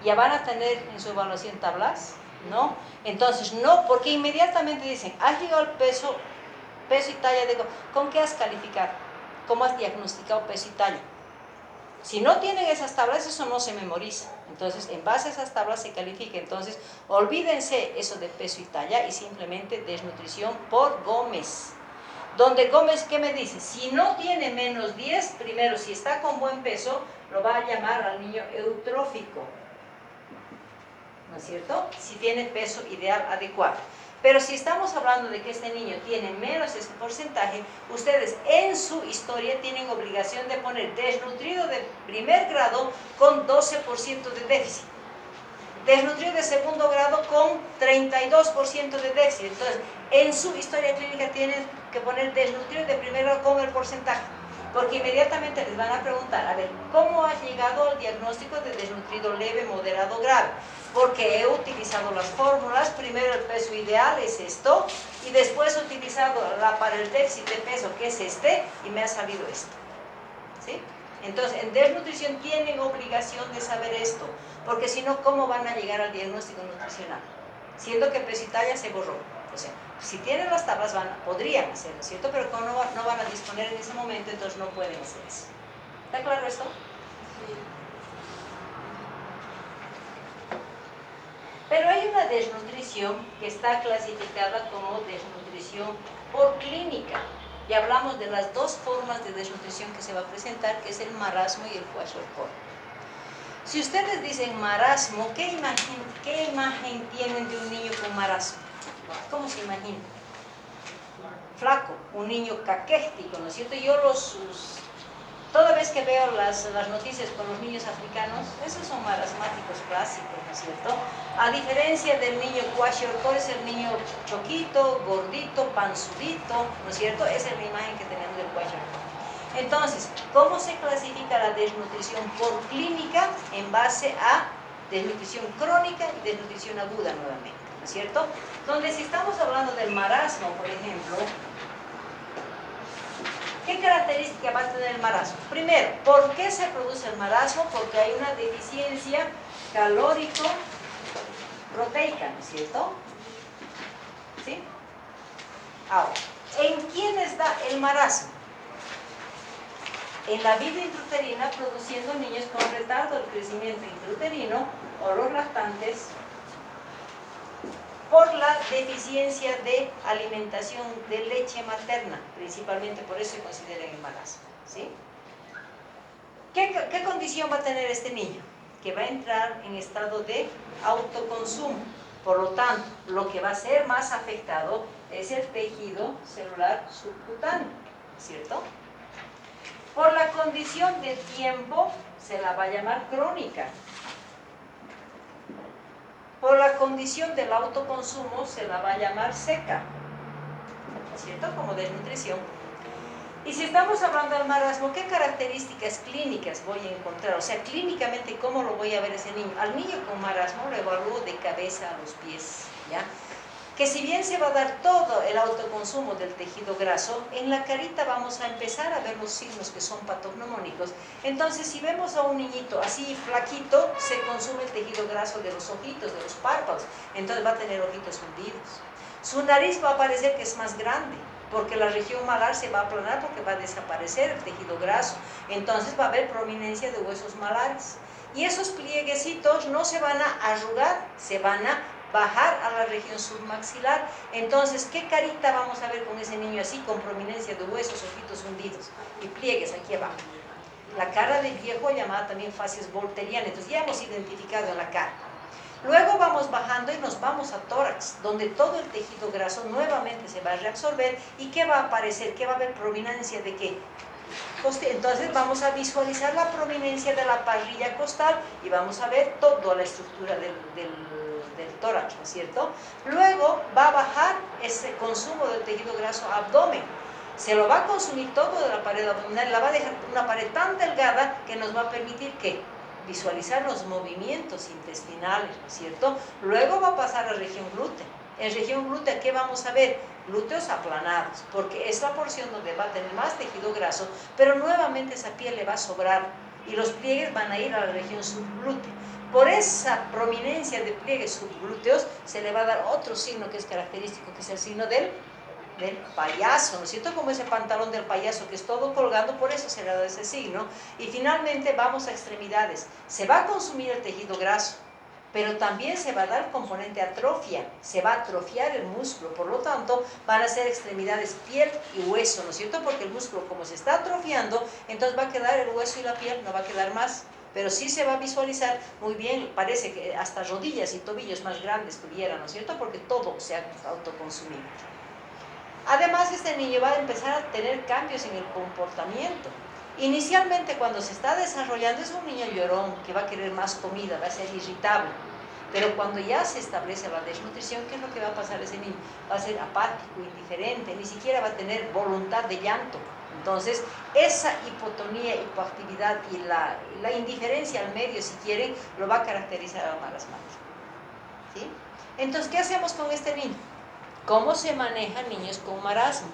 ¿Ya van a tener en su evaluación tablas? ¿No? Entonces, no, porque inmediatamente dicen, has llegado al peso y talla de... ¿Con qué has calificado? ¿Cómo has diagnosticado peso y talla? Si no tienen esas tablas, eso no se memoriza. Entonces, en base a esas tablas se califica. Entonces, olvídense eso de peso y talla y simplemente desnutrición por Gómez. Donde Gómez, ¿qué me dice? Si no tiene menos 10, primero, si está con buen peso, lo va a llamar al niño eutrófico. ¿No es cierto? Si tiene peso ideal adecuado. Pero si estamos hablando de que este niño tiene menos ese porcentaje, ustedes en su historia tienen obligación de poner desnutrido de primer grado con 12% de déficit. Desnutrido de segundo grado con 32% de déficit. Entonces, en su historia clínica tienen que poner desnutrido de primer grado con el porcentaje. Porque inmediatamente les van a preguntar, a ver, ¿cómo has llegado al diagnóstico de desnutrido leve, moderado, grave? Porque he utilizado las fórmulas, primero el peso ideal es esto, y después he utilizado para el déficit de peso, que es este, y me ha salido esto. ¿Sí? Entonces, en desnutrición tienen obligación de saber esto, porque si no, ¿cómo van a llegar al diagnóstico nutricional? Siendo que peso y talla se borró. O sea, si tienen las tablas, podrían hacerlo, ¿cierto? Pero como no van a disponer en ese momento, entonces no pueden hacer eso. ¿Está claro esto? Sí. Pero hay una desnutrición que está clasificada como desnutrición por clínica. Y hablamos de las dos formas de desnutrición que se va a presentar, que es el marasmo y el kwashiorkor. Si ustedes dicen marasmo, ¿qué imagen tienen de un niño con marasmo? ¿Cómo se imagina? Flaco, un niño caquético, ¿no es cierto? Toda vez que veo las noticias con los niños africanos, esos son marasmáticos clásicos, ¿no es cierto? A diferencia del niño kwashiorkor, es el niño choquito, gordito, panzudito, ¿no es cierto? Esa es la imagen que tenemos del kwashiorkor. Entonces, ¿cómo se clasifica la desnutrición por clínica? En base a desnutrición crónica y desnutrición aguda nuevamente, ¿no es cierto? Donde si estamos hablando del marasmo, por ejemplo, ¿qué característica va a tener el marasmo? Primero, ¿por qué se produce el marasmo? Porque hay una deficiencia calórico-proteica, ¿no es cierto? ¿Sí? Ahora, ¿en quiénes da el marasmo? En la vida intrauterina, produciendo niños con retardo del crecimiento intrauterino o los lactantes, por la deficiencia de alimentación de leche materna, principalmente por eso se considera el embarazo, ¿sí? ¿Qué condición va a tener este niño? Que va a entrar en estado de autoconsumo. Por lo tanto, lo que va a ser más afectado es el tejido celular subcutáneo, ¿cierto? Por la condición de tiempo, se la va a llamar crónica. Por la condición del autoconsumo se la va a llamar seca, ¿cierto? Como desnutrición. Y si estamos hablando del marasmo, ¿qué características clínicas voy a encontrar? O sea, clínicamente, ¿cómo lo voy a ver ese niño? Al niño con marasmo lo evalúo de cabeza a los pies, ¿ya? Que si bien se va a dar todo el autoconsumo del tejido graso, en la carita vamos a empezar a ver los signos que son patognomónicos. Entonces, si vemos a un niñito así flaquito, se consume el tejido graso de los ojitos, de los párpados, entonces va a tener ojitos hundidos. Su nariz va a parecer que es más grande, porque la región malar se va a aplanar porque va a desaparecer el tejido graso. Entonces va a haber prominencia de huesos malares. Y esos plieguecitos no se van a arrugar, se van a bajar a la región submaxilar. Entonces, ¿qué carita vamos a ver con ese niño así, con prominencia de huesos, ojitos hundidos y pliegues aquí abajo? La cara del viejo, llamada también facies volterianas. Entonces ya hemos identificado la cara. Luego vamos bajando y nos vamos a tórax, donde todo el tejido graso nuevamente se va a reabsorber. ¿Y qué va a aparecer? ¿Qué va a haber? Prominencia de qué? Entonces vamos a visualizar la prominencia de la parrilla costal y vamos a ver toda la estructura del tórax, ¿no es cierto? Luego va a bajar ese consumo del tejido graso abdomen. Se lo va a consumir todo de la pared abdominal, la va a dejar una pared tan delgada que nos va a permitir que visualizar los movimientos intestinales, ¿no es cierto? Luego va a pasar a la región glútea. En región glútea, ¿qué vamos a ver? Glúteos aplanados, porque es la porción donde va a tener más tejido graso, pero nuevamente esa piel le va a sobrar y los pliegues van a ir a la región subglútea. Por esa prominencia de pliegues subglúteos se le va a dar otro signo que es característico, que es el signo del payaso, ¿no es cierto? Como ese pantalón del payaso que es todo colgando, por eso se le da ese signo. Y finalmente vamos a extremidades. Se va a consumir el tejido graso, pero también se va a dar componente atrofia, se va a atrofiar el músculo, por lo tanto van a ser extremidades piel y hueso, ¿no es cierto? Porque el músculo como se está atrofiando, entonces va a quedar el hueso y la piel, no va a quedar más, pero sí se va a visualizar muy bien, parece que hasta rodillas y tobillos más grandes tuvieran, ¿no es cierto? Porque todo se ha autoconsumido. Además, este niño va a empezar a tener cambios en el comportamiento. Inicialmente, cuando se está desarrollando, es un niño llorón que va a querer más comida, va a ser irritable. Pero cuando ya se establece la desnutrición, ¿qué es lo que va a pasar a ese niño? Va a ser apático, indiferente, ni siquiera va a tener voluntad de llanto. Entonces, esa hipotonía, hipoactividad y la indiferencia al medio, si quieren, lo va a caracterizar al marasmático. ¿Sí? Entonces, ¿qué hacemos con este niño? ¿Cómo se manejan niños con marasmo?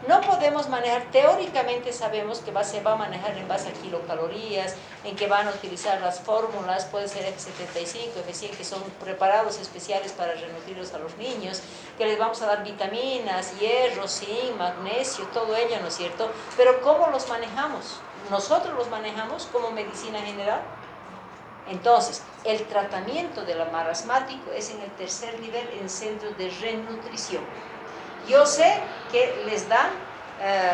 No podemos manejar, teóricamente sabemos que se va a manejar en base a kilocalorías, en que van a utilizar las fórmulas, puede ser F75, F100, que son preparados especiales para renutrirlos a los niños, que les vamos a dar vitaminas, hierro, zinc, magnesio, todo ello, ¿no es cierto? Pero ¿cómo los manejamos? Nosotros los manejamos como medicina general. Entonces, el tratamiento del marasmático es en el tercer nivel en centros de renutrición. Yo sé que les dan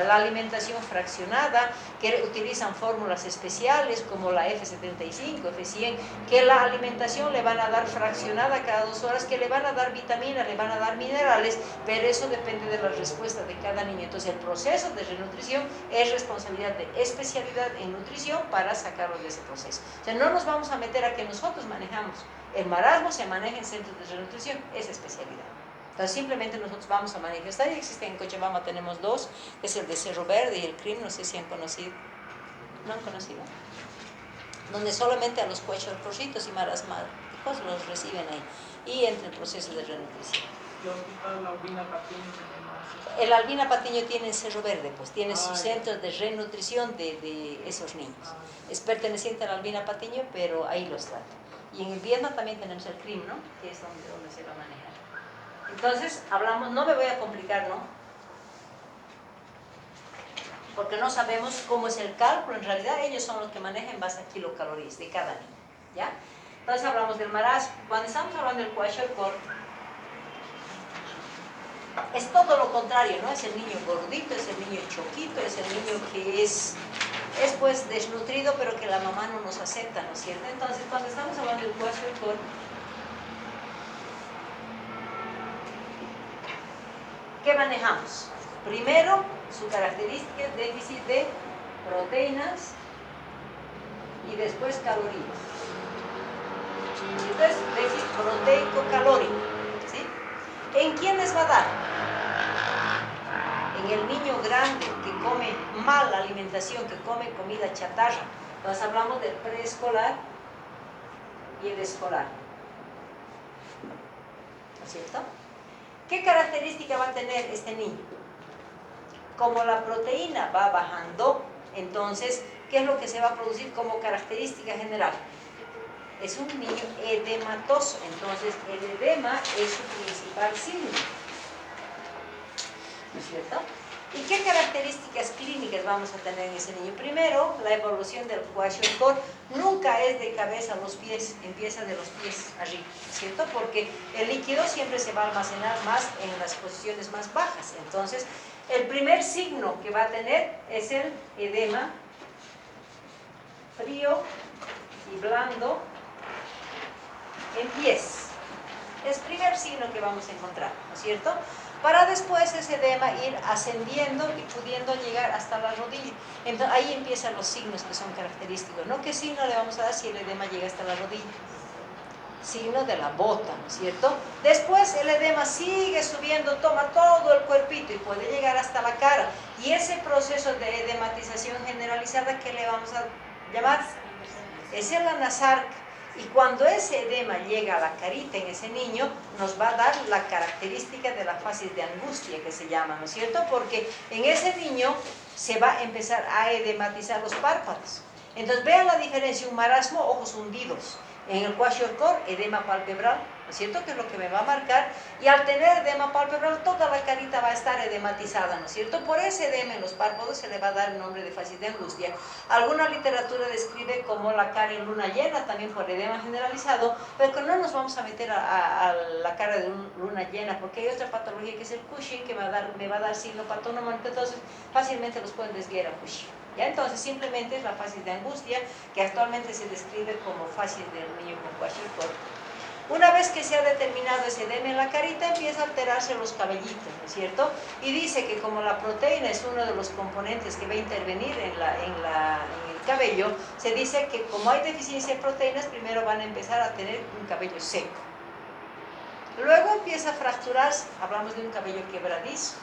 la alimentación fraccionada, que utilizan fórmulas especiales como la F75, F100, que la alimentación le van a dar fraccionada cada 2 horas, que le van a dar vitaminas, le van a dar minerales, pero eso depende de la respuesta de cada niño. Entonces el proceso de renutrición es responsabilidad de especialidad en nutrición para sacarlos de ese proceso. O sea, no nos vamos a meter a que nosotros manejamos. El marasmo se maneja en centros de renutrición, es especialidad. Entonces simplemente nosotros vamos a manifestar, y existen en Cochabamba, tenemos 2, es el de Cerro Verde y el CRIM, no sé si han conocido. ¿No han conocido? Donde solamente a los cuachorcorritos y marasmados los reciben ahí, y entra el proceso de renutrición. ¿Y hospital Albina Patiño? El Albina Patiño tiene en Cerro Verde, pues tiene su centro de renutrición de esos niños. Es perteneciente a la Albina Patiño, pero ahí los trata. Y en el Viedma también tenemos el CRIM, ¿no? Que es donde se va a manejar. Entonces, hablamos, no me voy a complicar, ¿no? Porque no sabemos cómo es el cálculo, en realidad ellos son los que manejan en base a kilocalorías de cada niño, ¿ya? Entonces hablamos del marasmo. Cuando estamos hablando del kwashiorkor, es todo lo contrario, ¿no? Es el niño gordito, es el niño choquito, es el niño que es pues desnutrido, pero que la mamá no nos acepta, ¿no es cierto? Entonces, cuando estamos hablando del kwashiorkor, ¿qué manejamos? Primero, su característica es déficit de proteínas y después calorías. Entonces, déficit proteico-calórico, ¿sí? ¿En quién les va a dar? En el niño grande que come mala alimentación, que come comida chatarra. Entonces hablamos del preescolar y el escolar, ¿no es cierto? ¿Qué característica va a tener este niño? Como la proteína va bajando, entonces, ¿qué es lo que se va a producir como característica general? Es un niño edematoso, entonces el edema es su principal signo, ¿no es cierto? ¿Y qué características clínicas vamos a tener en ese niño? Primero, la evolución del kwashiorkor nunca es de cabeza a los pies, empieza de los pies arriba, ¿cierto? Porque el líquido siempre se va a almacenar más en las posiciones más bajas. Entonces, el primer signo que va a tener es el edema frío y blando en pies. Es el primer signo que vamos a encontrar, ¿no es cierto? Para después ese edema ir ascendiendo y pudiendo llegar hasta la rodilla. Entonces ahí empiezan los signos que son característicos, ¿no? ¿Qué signo le vamos a dar si el edema llega hasta la rodilla? Signo de la bota, ¿no es cierto? Después el edema sigue subiendo, toma todo el cuerpito y puede llegar hasta la cara. Y ese proceso de edematización generalizada, ¿qué le vamos a llamar? Es el anasarca. Y cuando ese edema llega a la carita en ese niño, nos va a dar la característica de la fase de angustia que se llama, ¿no es cierto? Porque en ese niño se va a empezar a edematizar los párpados. Entonces vean la diferencia, un marasmo, ojos hundidos. En el kwashiorkor, edema palpebral, ¿no es cierto? Que es lo que me va a marcar. Y al tener edema palpebral, toda la carita va a estar edematizada, ¿no es cierto? Por ese edema en los párpados se le va a dar el nombre de fase de angustia. Alguna literatura describe como la cara en luna llena, también por edema generalizado, pero que no nos vamos a meter a la cara de luna llena, porque hay otra patología que es el Cushing, que me va a dar signo patónomo, entonces fácilmente los pueden desviar a Cushing. ¿Ya? Entonces simplemente es la fase de angustia que actualmente se describe como fase del niño con kwashiorkor. Una vez que se ha determinado ese edema en la carita, empieza a alterarse los cabellitos, ¿no es cierto? Y dice que como la proteína es uno de los componentes que va a intervenir en el cabello, se dice que como hay deficiencia de proteínas, primero van a empezar a tener un cabello seco. Luego empieza a fracturarse, hablamos de un cabello quebradizo.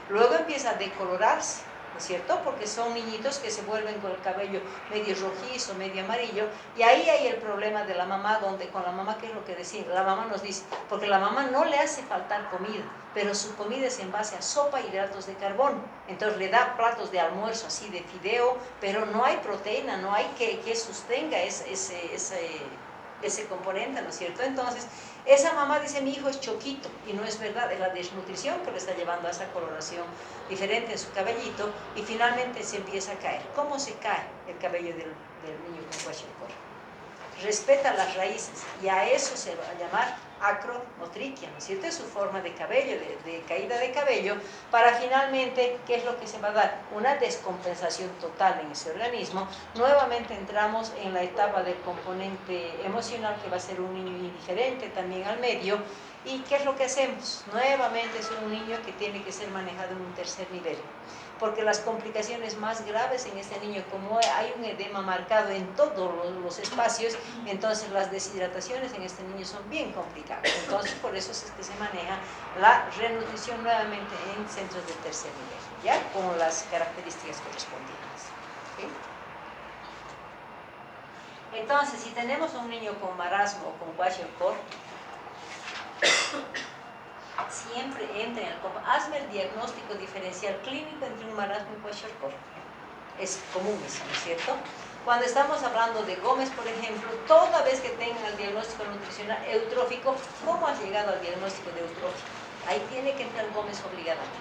Luego empieza a decolorarse, ¿no es cierto? Porque son niñitos que se vuelven con el cabello medio rojizo, medio amarillo, y ahí hay el problema de la mamá, donde con la mamá, ¿qué es lo que decimos? La mamá nos dice, porque la mamá no le hace faltar comida, pero su comida es en base a sopa y hidratos de carbono, entonces le da platos de almuerzo así de fideo, pero no hay proteína, no hay que sostenga ese componente, ¿no es cierto? Entonces, esa mamá dice, mi hijo es choquito, y no es verdad, es la desnutrición que le está llevando a esa coloración diferente en su cabellito, y finalmente se empieza a caer. ¿Cómo se cae el cabello del niño con kwashiorkor? Respeta las raíces, y a eso se va a llamar acromotriquia, ¿no es cierto? Es su forma de cabello, de caída de cabello, para finalmente, ¿qué es lo que se va a dar? Una descompensación total en ese organismo. Nuevamente entramos en la etapa del componente emocional, que va a ser un niño indiferente también al medio. ¿Y qué es lo que hacemos? Nuevamente es un niño que tiene que ser manejado en un tercer nivel, porque las complicaciones más graves en este niño, como hay un edema marcado en todos los espacios, entonces las deshidrataciones en este niño son bien complicadas. Entonces por eso es que se maneja la renutrición nuevamente en centros de tercer nivel, ¿ya? Con las características correspondientes. ¿Sí? Entonces, si tenemos un niño con marasmo o con kwashiorkor, siempre entra en el combo. Hazme el diagnóstico diferencial clínico entre un marasmo y kwashiorkor. Es común eso, ¿no es cierto? Cuando estamos hablando de Gómez, por ejemplo, toda vez que tengan el diagnóstico nutricional eutrófico, ¿cómo has llegado al diagnóstico de eutrófico? Ahí tiene que entrar Gómez obligadamente,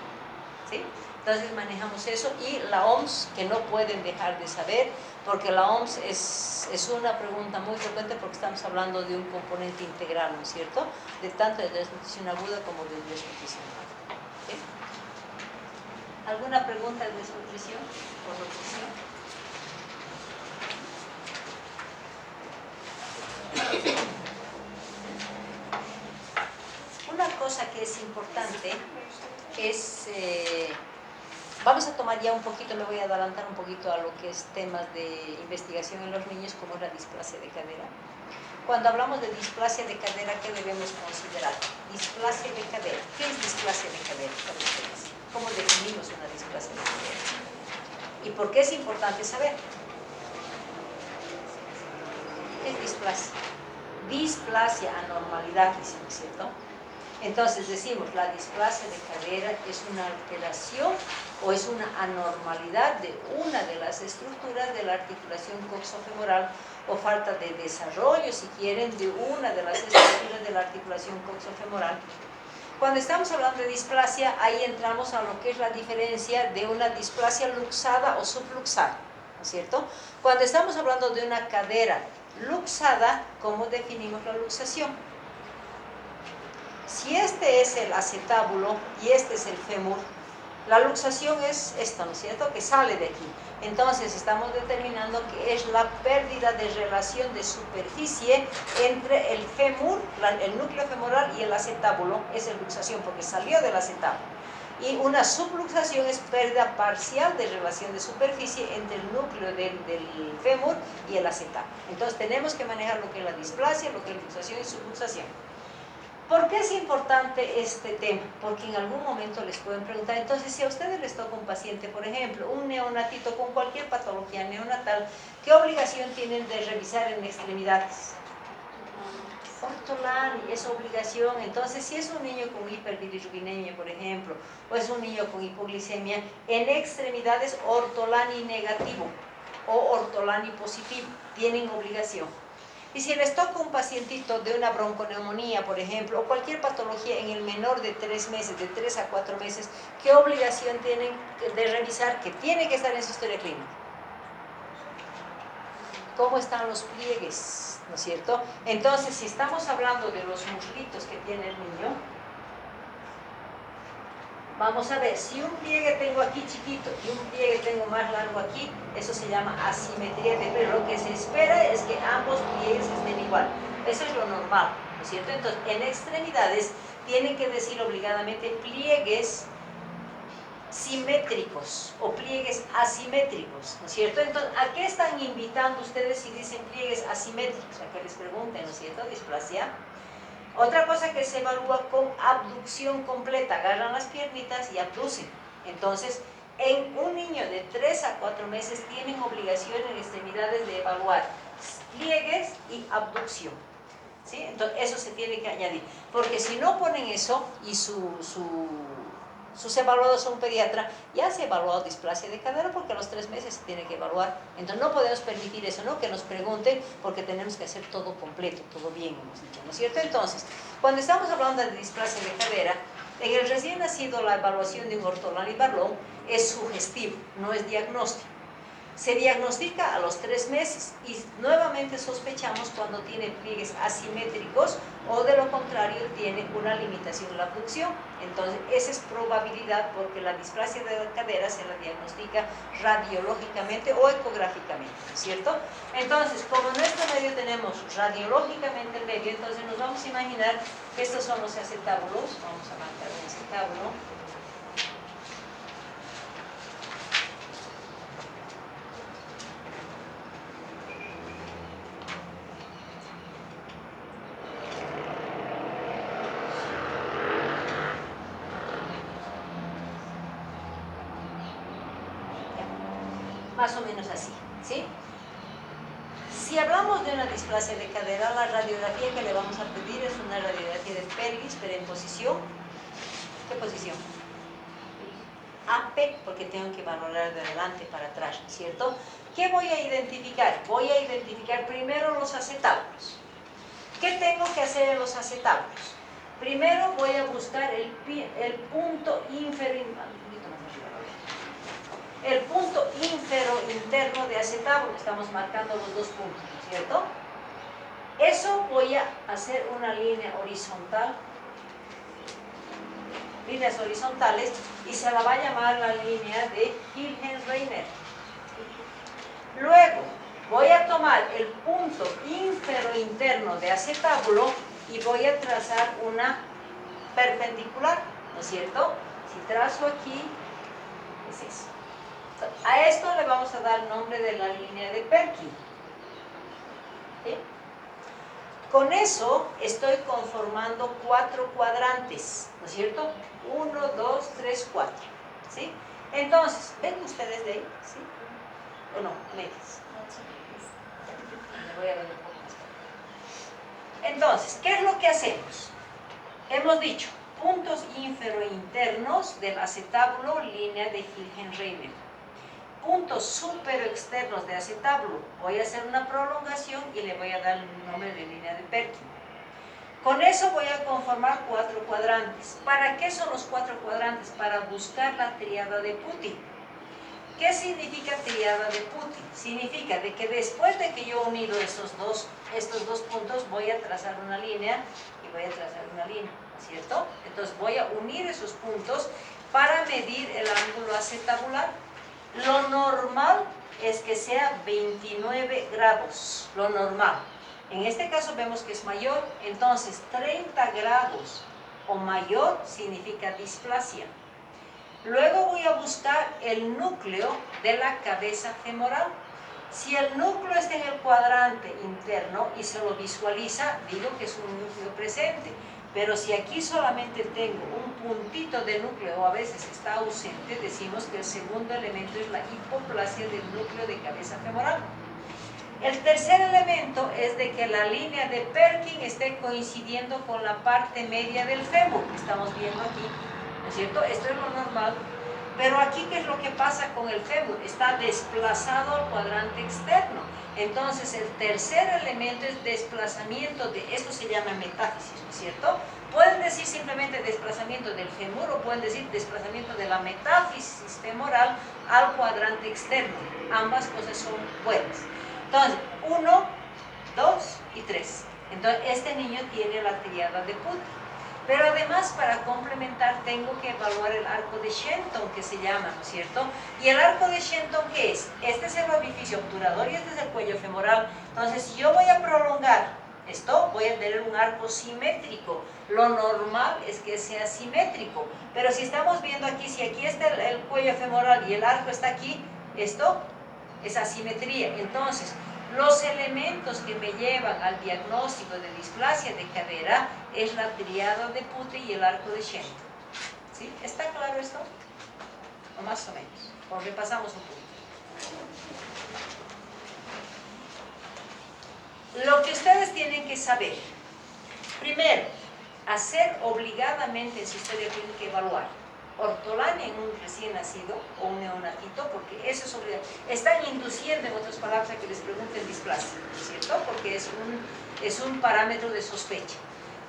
¿sí? Entonces manejamos eso, y la OMS, que no pueden dejar de saber, porque la OMS es una pregunta muy frecuente, porque estamos hablando de un componente integral, ¿no es cierto? De tanto de desnutrición aguda como de desnutrición aguda. ¿Sí? ¿Alguna pregunta de desnutrición o nutrición? Una cosa que es importante es... vamos a tomar ya un poquito, me voy a adelantar un poquito a lo que es temas de investigación en los niños, como es la displasia de cadera. Cuando hablamos de displasia de cadera, ¿qué debemos considerar? Displasia de cadera. ¿Qué es displasia de cadera para ustedes? ¿Cómo definimos una displasia de cadera? ¿Y por qué es importante saber? ¿Qué es displasia? Displasia, anormalidad, ¿no es cierto? Entonces decimos, la displasia de cadera es una alteración o es una anormalidad de una de las estructuras de la articulación coxofemoral, o falta de desarrollo, si quieren, de una de las estructuras de la articulación coxofemoral. Cuando estamos hablando de displasia, ahí entramos a lo que es la diferencia de una displasia luxada o subluxada, ¿no es cierto? Cuando estamos hablando de una cadera luxada, ¿cómo definimos la luxación? Si este es el acetábulo y este es el fémur, la luxación es esta, ¿no es cierto?, que sale de aquí. Entonces estamos determinando que es la pérdida de relación de superficie entre el fémur, el núcleo femoral, y el acetábulo. Es la luxación porque salió del acetábulo. Y una subluxación es pérdida parcial de relación de superficie entre el núcleo del fémur y el acetábulo. Entonces tenemos que manejar lo que es la displasia, lo que es luxación y subluxación. ¿Por qué es importante este tema? Porque en algún momento les pueden preguntar, entonces si a ustedes les toca un paciente, por ejemplo, un neonatito con cualquier patología neonatal, ¿qué obligación tienen de revisar en extremidades? ortolani, es obligación. Entonces, si es un niño con hiperbilirrubinemia, por ejemplo, o es un niño con hipoglicemia, en extremidades ortolani negativo o ortolani positivo, tienen obligación. Y si les toca un pacientito de una bronconeumonía, por ejemplo, o cualquier patología en el menor de 3 meses, de 3 a 4 meses, ¿qué obligación tienen de revisar? Que tiene que estar en su historia clínica. ¿Cómo están los pliegues? ¿No es cierto? Entonces, si estamos hablando de los muslitos que tiene el niño, vamos a ver, si un pliegue tengo aquí chiquito y un pliegue tengo más largo aquí, eso se llama asimetría de pliegue. Lo que se espera es que ambos pliegues estén igual. Eso es lo normal, ¿no es cierto? Entonces, en extremidades tienen que decir obligadamente pliegues simétricos o pliegues asimétricos, ¿no es cierto? Entonces, ¿a qué están invitando ustedes si dicen pliegues asimétricos? A que les pregunten, ¿no es cierto? Displasia. Otra cosa que se evalúa con abducción completa, agarran las piernitas y abducen. Entonces, en un niño de 3 a 4 meses tienen obligación en extremidades de evaluar pliegues y abducción. ¿Sí? Entonces, eso se tiene que añadir. Porque si no ponen eso y sus evaluados son pediatra, ya se ha evaluado displasia de cadera porque a los 3 meses se tiene que evaluar. Entonces no podemos permitir eso, ¿no? Que nos pregunten porque tenemos que hacer todo completo, todo bien, hemos dicho, ¿no es cierto? Entonces, cuando estamos hablando de displasia de cadera, en el recién nacido la evaluación de un ortolani Barlow es sugestivo, no es diagnóstico. Se diagnostica a los 3 meses y nuevamente sospechamos cuando tiene pliegues asimétricos o de lo contrario tiene una limitación en la abducción. Entonces esa es probabilidad porque la displasia de cadera se la diagnostica radiológicamente o ecográficamente, ¿no es cierto? Entonces, como en nuestro medio tenemos radiológicamente el medio, entonces nos vamos a imaginar que estos son los acetábulos. Vamos a marcar un acetábulo. Más o menos así, ¿sí? Si hablamos de una displasia de cadera, la radiografía que le vamos a pedir es una radiografía de pelvis, pero en posición. ¿Qué posición? AP, porque tengo que valorar de adelante para atrás, ¿cierto? ¿Qué voy a identificar? Voy a identificar primero los acetábulos. ¿Qué tengo que hacer en los acetábulos? Primero voy a buscar el punto ínfero interno de acetábulo. Estamos marcando los 2 puntos, ¿no es cierto? Eso voy a hacer una línea horizontal, líneas horizontales, y se la va a llamar la línea de Hilgen-Reiner. Luego voy a tomar el punto ínfero interno de acetábulo y voy a trazar una perpendicular, ¿no es cierto? Si trazo aquí, es eso. A esto le vamos a dar el nombre de la línea de Perkin. ¿Sí? Con eso estoy conformando 4 cuadrantes, ¿no es cierto? 1, 2, 3, 4. ¿Sí? Entonces, ¿ven ustedes de ahí? ¿Sí? ¿O no? ¿Medias? Me voy a ver un poco más. Entonces, ¿qué es lo que hacemos? Hemos dicho, puntos ínfero-internos del acetábulo, línea de Hilgen-Reiner. Puntos superoexternos de acetábulo, voy a hacer una prolongación y le voy a dar el nombre de línea de Perkin. Con eso voy a conformar 4 cuadrantes. ¿Para qué son los 4 cuadrantes? Para buscar la tríada de Putin. ¿Qué significa tríada de Putin? Significa de que después de que yo he unido estos dos puntos, voy a trazar una línea y voy a trazar una línea, ¿cierto? Entonces voy a unir esos puntos para medir el ángulo acetabular. Lo normal es que sea 29 grados, lo normal. En este caso vemos que es mayor, entonces 30 grados o mayor significa displasia. Luego voy a buscar el núcleo de la cabeza femoral. Si el núcleo está en el cuadrante interno y se lo visualiza, digo que es un núcleo presente. Pero si aquí solamente tengo un puntito de núcleo o a veces está ausente, decimos que el segundo elemento es la hipoplasia del núcleo de cabeza femoral. El tercer elemento es de que la línea de Perkin esté coincidiendo con la parte media del fémur, que estamos viendo aquí, ¿no es cierto? Esto es lo normal. Pero aquí, ¿qué es lo que pasa con el fémur? Está desplazado al cuadrante externo. Entonces, el tercer elemento es desplazamiento de, esto se llama metáfisis, ¿no es cierto? Pueden decir simplemente desplazamiento del fémur o pueden decir desplazamiento de la metáfisis femoral al cuadrante externo. Ambas cosas son buenas. Entonces, 1, 2 y 3. Entonces, este niño tiene la tríada de Putti. Pero además, para complementar, tengo que evaluar el arco de Shenton, que se llama, ¿no es cierto? Y el arco de Shenton, ¿qué es? Este es el orificio obturador y este es el cuello femoral. Entonces, si yo voy a prolongar esto, voy a tener un arco simétrico. Lo normal es que sea simétrico. Pero si estamos viendo aquí, si aquí está el cuello femoral y el arco está aquí, esto es asimetría. Entonces, los elementos que me llevan al diagnóstico de displasia de cadera es la tríada de Putti y el arco de Shenton. ¿Sí? ¿Está claro esto? O más o menos. O repasamos un poquito. Lo que ustedes tienen que saber, primero, hacer obligadamente en su historia tienen que evaluar ortolania en un recién nacido o un neonatito, porque eso es obligado. Están induciendo, en otras palabras, a que les pregunten displasia, ¿cierto? Porque es un parámetro de sospecha.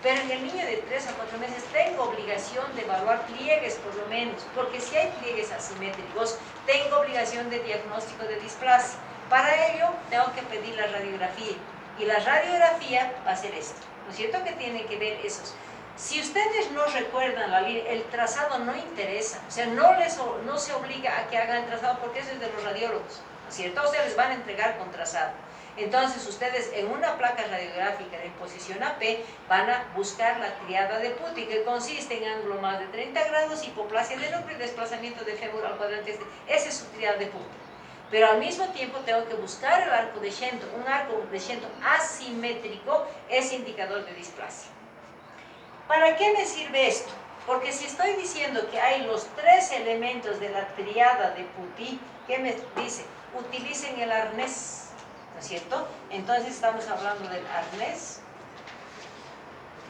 Pero en el niño de 3 a 4 meses tengo obligación de evaluar pliegues por lo menos, porque si hay pliegues asimétricos, tengo obligación de diagnóstico de displasia. Para ello, tengo que pedir la radiografía, y la radiografía va a ser esto, ¿no es cierto? Que tiene que ver esos. Si ustedes no recuerdan la línea, el trazado no interesa, o sea, no se obliga a que hagan el trazado porque eso es de los radiólogos, ¿no es cierto? Ustedes les van a entregar con trazado. Entonces, ustedes en una placa radiográfica de posición AP van a buscar la tríada de Putti, que consiste en ángulo más de 30 grados, hipoplasia de núcleo y desplazamiento de fémur al cuadrante este. Esa es su tríada de Putti. Pero al mismo tiempo tengo que buscar el arco de Shenton. Un arco de Shenton asimétrico es indicador de displasia. ¿Para qué me sirve esto? Porque si estoy diciendo que hay los 3 elementos de la tríada de Putti, ¿qué me dice? Utilicen el arnés, ¿no es cierto? Entonces estamos hablando del arnés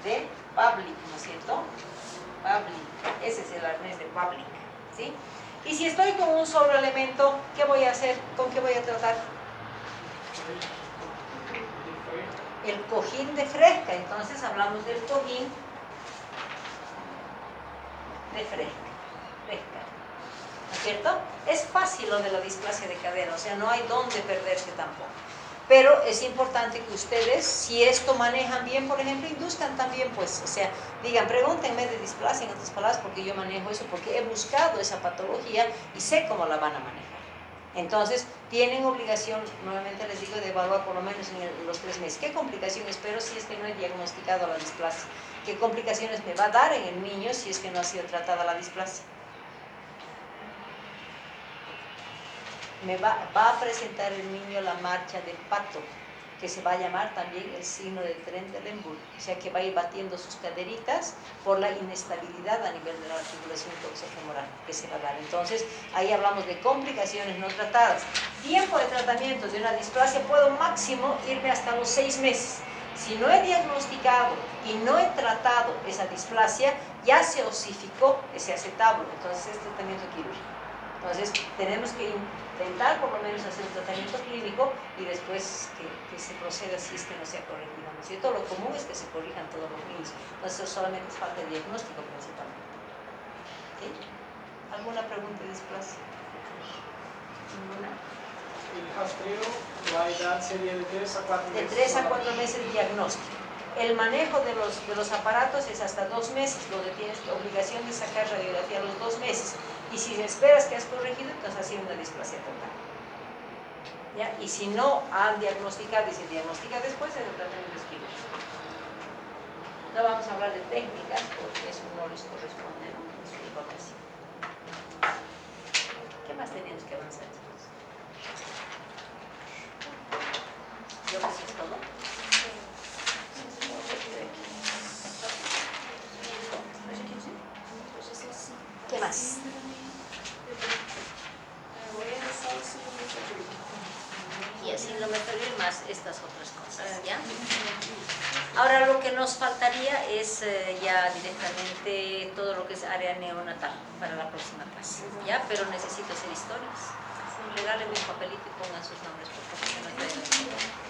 de Pavlik, ¿no es cierto? Pavlik, ese es el arnés de Pavlik, ¿sí? Y si estoy con un solo elemento, ¿qué voy a hacer? ¿Con qué voy a tratar? El cojín de Fresca. Entonces hablamos del cojín de Fresca, ¿no es cierto? Es fácil lo de la displasia de cadera, o sea, no hay dónde perderse tampoco. Pero es importante que ustedes, si esto manejan bien, por ejemplo, induzcan también, pues, o sea, digan, pregúntenme de displasia, en otras palabras, porque yo manejo eso, porque he buscado esa patología y sé cómo la van a manejar. Entonces, tienen obligación, nuevamente les digo, de evaluar por lo menos en los 3 meses. ¿Qué complicaciones? Pero si es que no he diagnosticado la displasia. ¿Qué complicaciones me va a dar en el niño si es que no ha sido tratada la displasia? Me va a presentar el niño la marcha de pato, que se va a llamar también el signo de Trendelenburg, o sea que va a ir batiendo sus caderitas por la inestabilidad a nivel de la articulación toxofemoral que se va a dar. Entonces, ahí hablamos de complicaciones no tratadas. Tiempo de tratamiento de una displasia, puedo máximo irme hasta los 6 meses. Si no he diagnosticado y no he tratado esa displasia, ya se osificó ese acetábulo, entonces es tratamiento quirúrgico. Entonces, tenemos que intentar por lo menos hacer un tratamiento clínico y después que se proceda si es que no se ha corregido, ¿no es cierto? Lo común es que se corrijan todos los niños, entonces solamente es falta de diagnóstico principalmente. ¿Sí? ¿Alguna pregunta de displasia? ¿Ninguna? El rastreo, la edad sería de 3 a 4 meses. De 3 a 4 meses de diagnóstico. El manejo de los aparatos es hasta 2 meses, donde tienes la obligación de sacar radiografía a los 2 meses. Y si esperas que has corregido, entonces ha sido una displasia total. ¿Ya? Y si no han diagnosticado y se diagnostica después, es el tratamiento quirúrgico. No vamos a hablar de técnicas porque eso no les corresponde, ¿no? Es una información. ¿Qué más tenemos que avanzar, chicos? Yo creo que eso es todo. ¿Qué más? Y así lo meto bien. más estas otras cosas, ¿ya? Ahora lo que nos faltaría es ya directamente todo lo que es área neonatal para la próxima clase, ¿ya? Pero necesito hacer historias. Regáleme un papelito y pongan sus nombres, por favor.